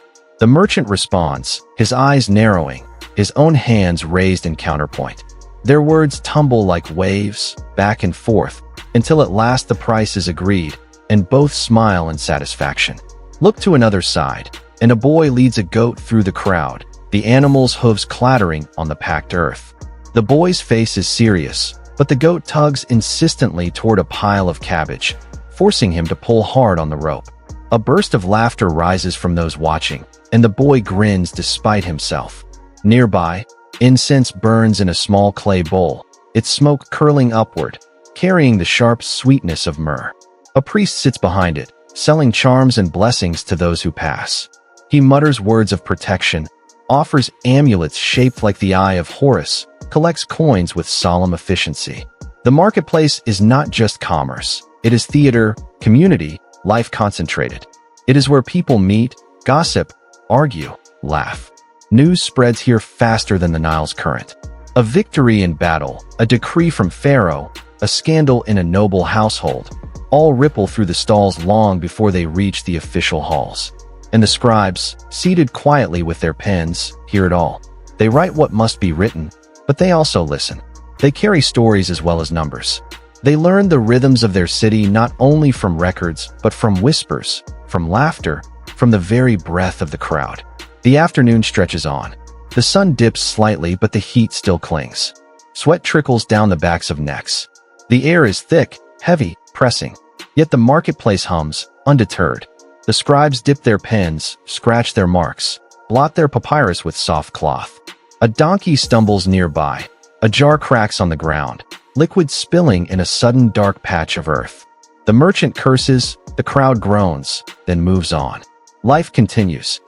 The merchant responds, his eyes narrowing, his own hands raised in counterpoint. Their words tumble like waves, back and forth, until at last the price is agreed, and both smile in satisfaction. Look to another side, and a boy leads a goat through the crowd, the animal's hooves clattering on the packed earth. The boy's face is serious, but the goat tugs insistently toward a pile of cabbage, forcing him to pull hard on the rope. A burst of laughter rises from those watching, and the boy grins despite himself. Nearby, incense burns in a small clay bowl, its smoke curling upward, carrying the sharp sweetness of myrrh. A priest sits behind it, selling charms and blessings to those who pass. He mutters words of protection, offers amulets shaped like the eye of Horus, collects coins with solemn efficiency. The marketplace is not just commerce. It is theater, community, life concentrated. It is where people meet, gossip, argue, laugh. News spreads here faster than the Nile's current. A victory in battle, a decree from Pharaoh, a scandal in a noble household, all ripple through the stalls long before they reach the official halls. And the scribes, seated quietly with their pens, hear it all. They write what must be written, but they also listen. They carry stories as well as numbers. They learn the rhythms of their city not only from records, but from whispers, from laughter, from the very breath of the crowd. The afternoon stretches on. The sun dips slightly, but the heat still clings. Sweat trickles down the backs of necks. The air is thick, heavy, pressing. Yet the marketplace hums, undeterred. The scribes dip their pens, scratch their marks, blot their papyrus with soft cloth. A donkey stumbles nearby. A jar cracks on the ground, liquid spilling in a sudden dark patch of earth. The merchant curses, the crowd groans, then moves on. Life continues.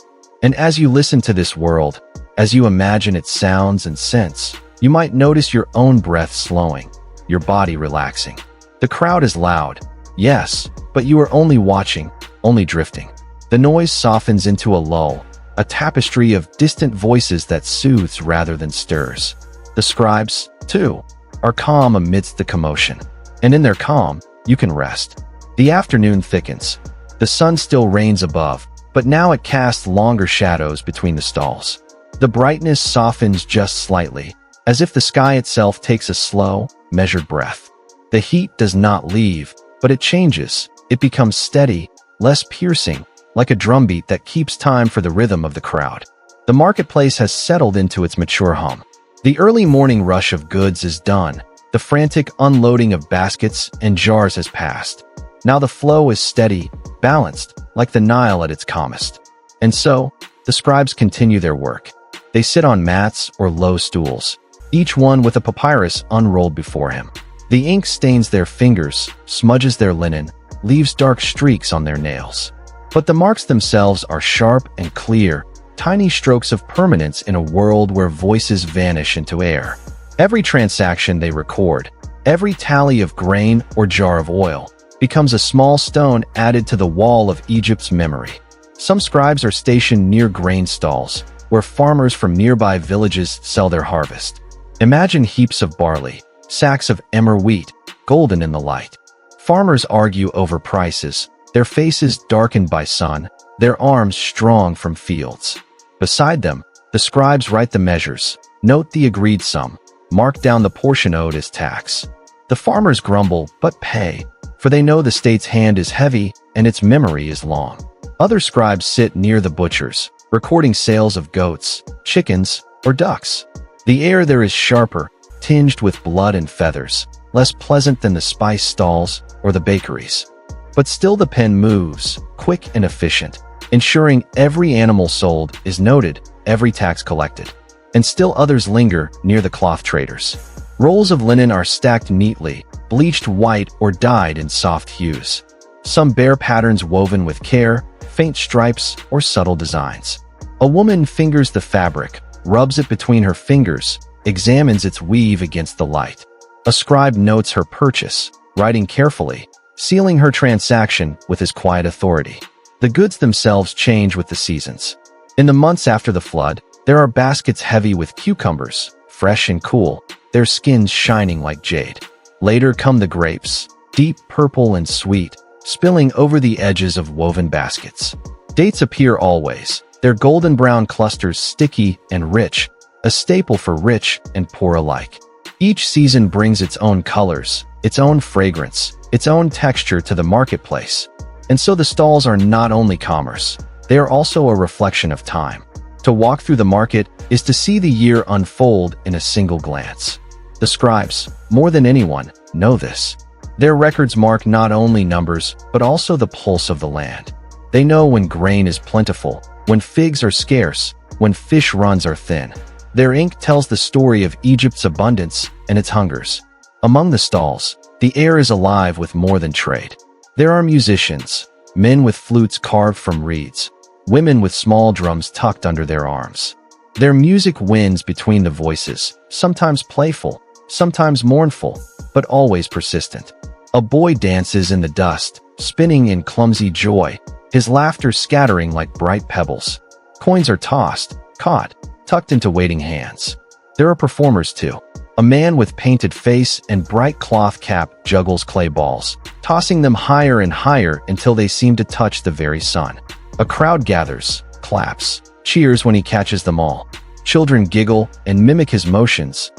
And as you listen to this world, as you imagine its sounds and scents, you might notice your own breath slowing, your body relaxing. The crowd is loud, yes, but you are only watching, only drifting. The noise softens into a lull, a tapestry of distant voices that soothes rather than stirs. The scribes, too, are calm amidst the commotion, and in their calm, you can rest. The afternoon thickens. The sun still reigns above, but now it casts longer shadows between the stalls. The brightness softens just slightly, as if the sky itself takes a slow, measured breath. The heat does not leave, but it changes. It becomes steady, less piercing, like a drumbeat that keeps time for the rhythm of the crowd. The marketplace has settled into its mature hum. The early morning rush of goods is done. The frantic unloading of baskets and jars has passed. Now the flow is steady, balanced, like the Nile at its calmest. And so, the scribes continue their work. They sit on mats or low stools, each one with a papyrus unrolled before him. The ink stains their fingers, smudges their linen, leaves dark streaks on their nails. But the marks themselves are sharp and clear, tiny strokes of permanence in a world where voices vanish into air. Every transaction they record, every tally of grain or jar of oil, becomes a small stone added to the wall of Egypt's memory. Some scribes are stationed near grain stalls, where farmers from nearby villages sell their harvest. Imagine heaps of barley, sacks of emmer wheat, golden in the light. Farmers argue over prices, their faces darkened by sun, their arms strong from fields. Beside them, the scribes write the measures, note the agreed sum, mark down the portion owed as tax. The farmers grumble but pay, for they know the state's hand is heavy and its memory is long. Other scribes sit near the butchers, recording sales of goats, chickens, or ducks. The air there is sharper, tinged with blood and feathers, less pleasant than the spice stalls or the bakeries. But still the pen moves, quick and efficient, ensuring every animal sold is noted, every tax collected. And still others linger near the cloth traders. Rolls of linen are stacked neatly, bleached white or dyed in soft hues. Some bear patterns woven with care, faint stripes, or subtle designs. A woman fingers the fabric, rubs it between her fingers, examines its weave against the light. A scribe notes her purchase, writing carefully, sealing her transaction with his quiet authority. The goods themselves change with the seasons. In the months after the flood, there are baskets heavy with cucumbers, fresh and cool, their skins shining like jade. Later come the grapes, deep purple and sweet, spilling over the edges of woven baskets. Dates appear always, their golden brown clusters sticky and rich, a staple for rich and poor alike. Each season brings its own colors, its own fragrance, its own texture to the marketplace. And so the stalls are not only commerce, they are also a reflection of time. To walk through the market is to see the year unfold in a single glance. The scribes, more than anyone, know this. Their records mark not only numbers, but also the pulse of the land. They know when grain is plentiful, when figs are scarce, when fish runs are thin. Their ink tells the story of Egypt's abundance and its hungers. Among the stalls, the air is alive with more than trade. There are musicians, men with flutes carved from reeds, women with small drums tucked under their arms. Their music wins between the voices, sometimes playful, sometimes mournful, but always persistent. A boy dances in the dust, spinning in clumsy joy, his laughter scattering like bright pebbles. Coins are tossed, caught, tucked into waiting hands. There are performers too. A man with painted face and bright cloth cap juggles clay balls, tossing them higher and higher until they seem to touch the very sun. A crowd gathers, claps, cheers when he catches them all. Children giggle and mimic his motions,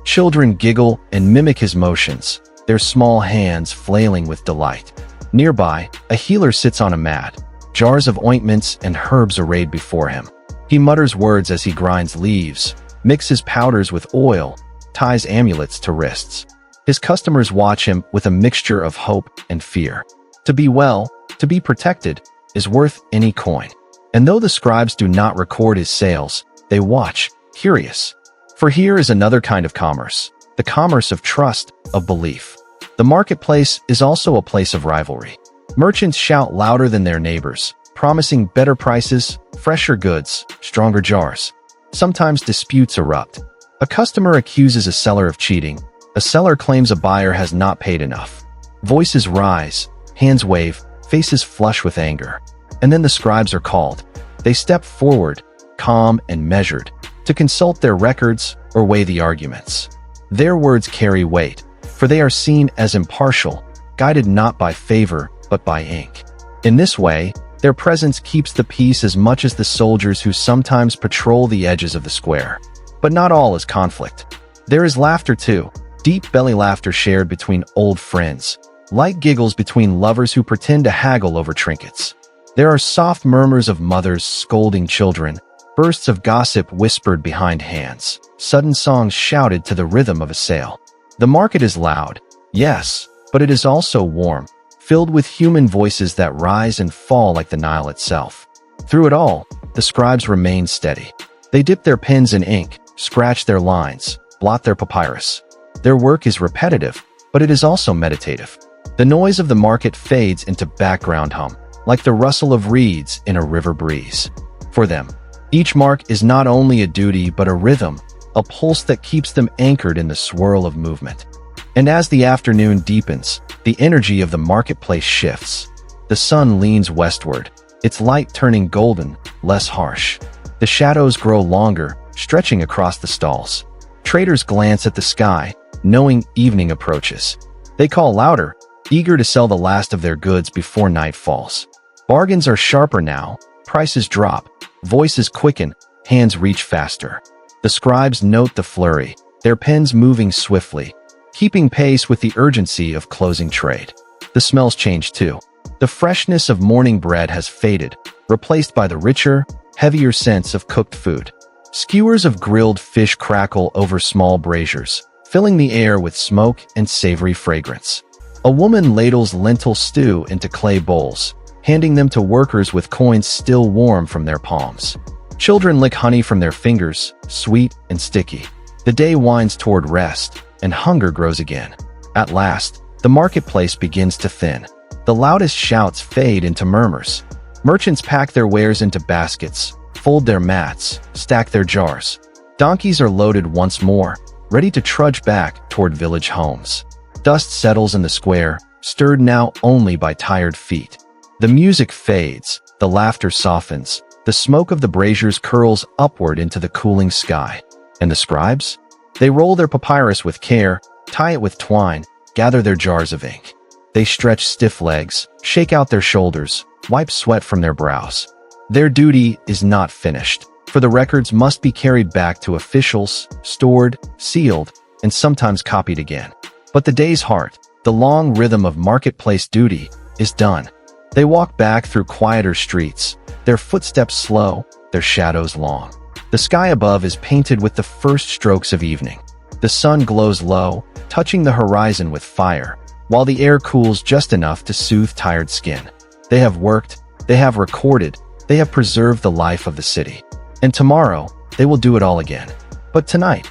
Children giggle and mimic his motions, their small hands flailing with delight. Nearby, a healer sits on a mat, jars of ointments and herbs arrayed before him. He mutters words as he grinds leaves, mixes powders with oil, ties amulets to wrists. His customers watch him with a mixture of hope and fear. To be well, to be protected, is worth any coin. And though the scribes do not record his sales, they watch, curious. For here is another kind of commerce, the commerce of trust, of belief. The marketplace is also a place of rivalry. Merchants shout louder than their neighbors, promising better prices, fresher goods, stronger jars. Sometimes disputes erupt. A customer accuses a seller of cheating. A seller claims a buyer has not paid enough. Voices rise, hands wave, faces flush with anger. And then the scribes are called. They step forward, calm and measured, to consult their records or weigh the arguments. Their words carry weight, for they are seen as impartial, guided not by favor, but by ink. In this way, their presence keeps the peace as much as the soldiers who sometimes patrol the edges of the square. But not all is conflict. There is laughter too, deep belly laughter shared between old friends, light giggles between lovers who pretend to haggle over trinkets. There are soft murmurs of mothers scolding children, bursts of gossip whispered behind hands, sudden songs shouted to the rhythm of a sail. The market is loud, yes, but it is also warm, filled with human voices that rise and fall like the Nile itself. Through it all, the scribes remain steady. They dip their pens in ink, scratch their lines, blot their papyrus. Their work is repetitive, but it is also meditative. The noise of the market fades into background hum, like the rustle of reeds in a river breeze. For them, each mark is not only a duty but a rhythm, a pulse that keeps them anchored in the swirl of movement. And as the afternoon deepens, the energy of the marketplace shifts. The sun leans westward, its light turning golden, less harsh. The shadows grow longer, stretching across the stalls. Traders glance at the sky, knowing evening approaches. They call louder, eager to sell the last of their goods before night falls. Bargains are sharper now, prices drop, voices quicken, hands reach faster. The scribes note the flurry, their pens moving swiftly, keeping pace with the urgency of closing trade. The smells change too. The freshness of morning bread has faded, replaced by the richer, heavier scents of cooked food. Skewers of grilled fish crackle over small braziers, filling the air with smoke and savory fragrance. A woman ladles lentil stew into clay bowls, handing them to workers with coins still warm from their palms. Children lick honey from their fingers, sweet and sticky. The day winds toward rest, and hunger grows again. At last, the marketplace begins to thin. The loudest shouts fade into murmurs. Merchants pack their wares into baskets, fold their mats, stack their jars. Donkeys are loaded once more, ready to trudge back toward village homes. Dust settles in the square, stirred now only by tired feet. The music fades, the laughter softens, the smoke of the braziers curls upward into the cooling sky. And the scribes? They roll their papyrus with care, tie it with twine, gather their jars of ink. They stretch stiff legs, shake out their shoulders, wipe sweat from their brows. Their duty is not finished, for the records must be carried back to officials, stored, sealed, and sometimes copied again. But the day's heart, the long rhythm of marketplace duty, is done. They walk back through quieter streets, their footsteps slow, their shadows long. The sky above is painted with the first strokes of evening. The sun glows low, touching the horizon with fire, while the air cools just enough to soothe tired skin. They have worked, they have recorded, they have preserved the life of the city. And tomorrow, they will do it all again. But tonight,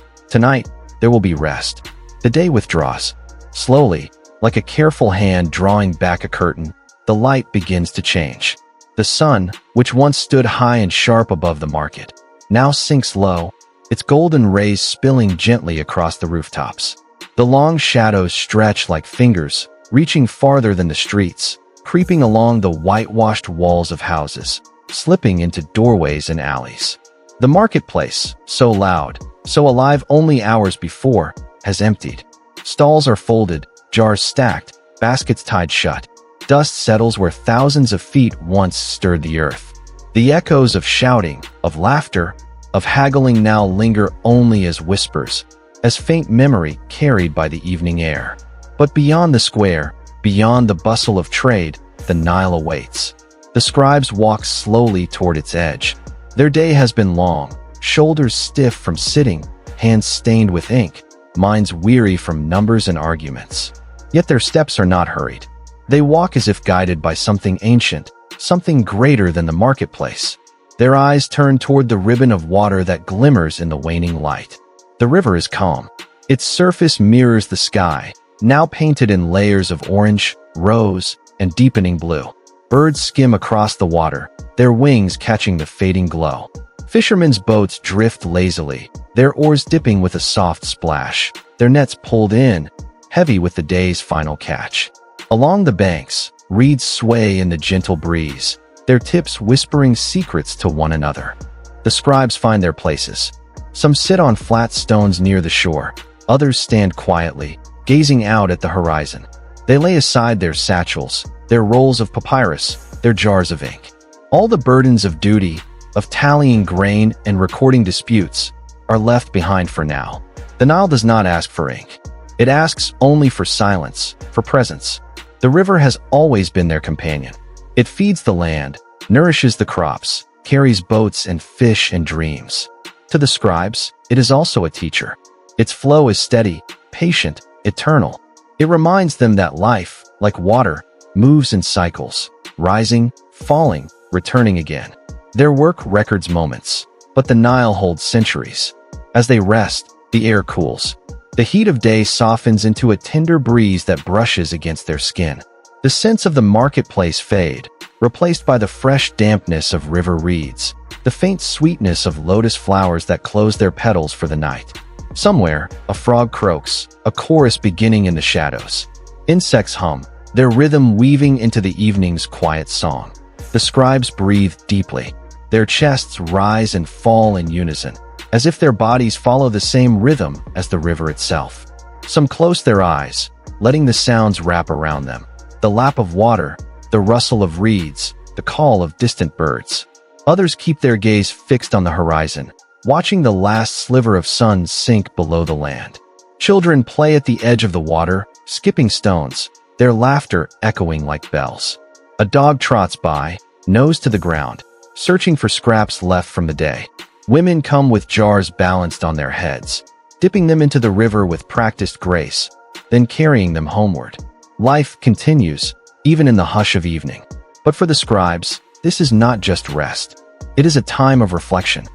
there will be rest. The day withdraws. Slowly, like a careful hand drawing back a curtain, the light begins to change. The sun, which once stood high and sharp above the market, now sinks low, its golden rays spilling gently across the rooftops. The long shadows stretch like fingers, reaching farther than the streets, creeping along the whitewashed walls of houses, slipping into doorways and alleys. The marketplace, so loud, so alive only hours before, has emptied. Stalls are folded, jars stacked, baskets tied shut. Dust settles where thousands of feet once stirred the earth. The echoes of shouting, of laughter, of haggling now linger only as whispers, as faint memory carried by the evening air. But beyond the square, beyond the bustle of trade, the Nile awaits. The scribes walk slowly toward its edge. Their day has been long, shoulders stiff from sitting, hands stained with ink, minds weary from numbers and arguments. Yet their steps are not hurried. They walk as if guided by something ancient, something greater than the marketplace. Their eyes turn toward the ribbon of water that glimmers in the waning light. The river is calm. Its surface mirrors the sky, now painted in layers of orange, rose, and deepening blue. Birds skim across the water, their wings catching the fading glow. Fishermen's boats drift lazily, their oars dipping with a soft splash, their nets pulled in, heavy with the day's final catch. Along the banks, reeds sway in the gentle breeze, their tips whispering secrets to one another. The scribes find their places. Some sit on flat stones near the shore, others stand quietly, gazing out at the horizon. They lay aside their satchels, their rolls of papyrus, their jars of ink. All the burdens of duty, of tallying grain and recording disputes, are left behind for now. The Nile does not ask for ink. It asks only for silence, for presence. The river has always been their companion. It feeds the land, nourishes the crops, carries boats and fish and dreams. To the scribes, it is also a teacher. Its flow is steady, patient, eternal. It reminds them that life, like water, moves in cycles, rising, falling, returning again. Their work records moments, but the Nile holds centuries. As they rest, the air cools. The heat of day softens into a tender breeze that brushes against their skin. The scents of the marketplace fade, replaced by the fresh dampness of river reeds, the faint sweetness of lotus flowers that close their petals for the night. Somewhere, a frog croaks, a chorus beginning in the shadows. Insects hum, their rhythm weaving into the evening's quiet song. The scribes breathe deeply. Their chests rise and fall in unison, as if their bodies follow the same rhythm as the river itself. Some close their eyes, letting the sounds wrap around them. The lap of water, the rustle of reeds, the call of distant birds. Others keep their gaze fixed on the horizon, watching the last sliver of sun sink below the land. Children play at the edge of the water, skipping stones, their laughter echoing like bells. A dog trots by, nose to the ground, searching for scraps left from the day. Women come with jars balanced on their heads, dipping them into the river with practiced grace, then carrying them homeward. Life continues, even in the hush of evening. But for the scribes, this is not just rest. It is a time of reflection.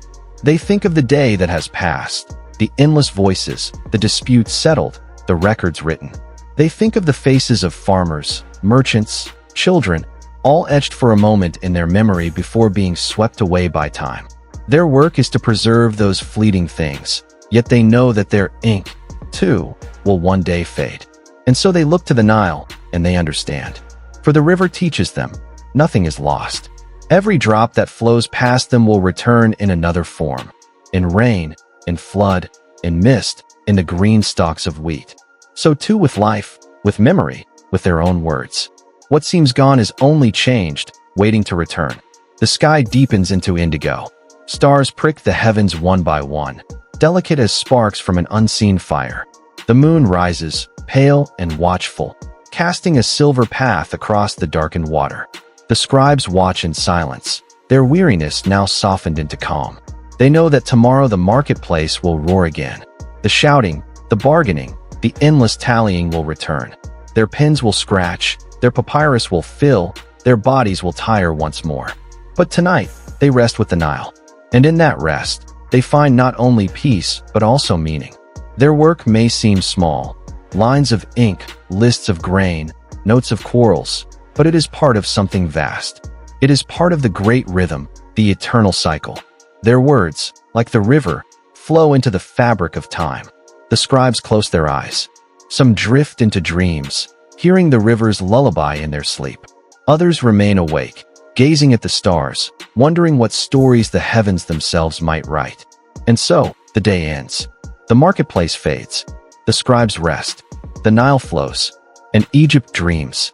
They think of the day that has passed, the endless voices, the disputes settled, the records written. They think of the faces of farmers, merchants, children, all etched for a moment in their memory before being swept away by time. Their work is to preserve those fleeting things, yet they know that their ink, too, will one day fade. And so they look to the Nile, and they understand. For the river teaches them, nothing is lost. Every drop that flows past them will return in another form. In rain, in flood, in mist, in the green stalks of wheat. So too with life, with memory, with their own words. What seems gone is only changed, waiting to return. The sky deepens into indigo. Stars prick the heavens one by one, delicate as sparks from an unseen fire. The moon rises, pale and watchful, casting a silver path across the darkened water. The scribes watch in silence, their weariness now softened into calm. They know that tomorrow the marketplace will roar again. The shouting, the bargaining, the endless tallying will return. Their pens will scratch, their papyrus will fill, their bodies will tire once more. But tonight, they rest with the Nile. And in that rest, they find not only peace, but also meaning. Their work may seem small, lines of ink, lists of grain, notes of quarrels, but it is part of something vast. It is part of the great rhythm, the eternal cycle. Their words, like the river, flow into the fabric of time. The scribes close their eyes. Some drift into dreams, hearing the river's lullaby in their sleep. Others remain awake, gazing at the stars, wondering what stories the heavens themselves might write. And so, the day ends. The marketplace fades. The scribes rest. The Nile flows. And Egypt dreams.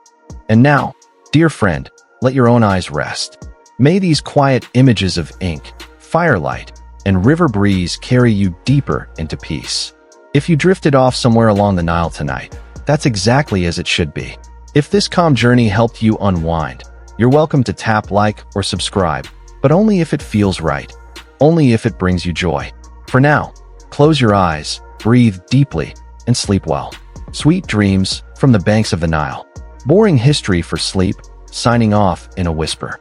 And now, dear friend, let your own eyes rest. May these quiet images of ink, firelight, and river breeze carry you deeper into peace. If you drifted off somewhere along the Nile tonight, that's exactly as it should be. If this calm journey helped you unwind, you're welcome to tap like or subscribe, but only if it feels right, only if it brings you joy. For now, close your eyes, breathe deeply, and sleep well. Sweet dreams from the banks of the Nile. Boring history for sleep, signing off in a whisper.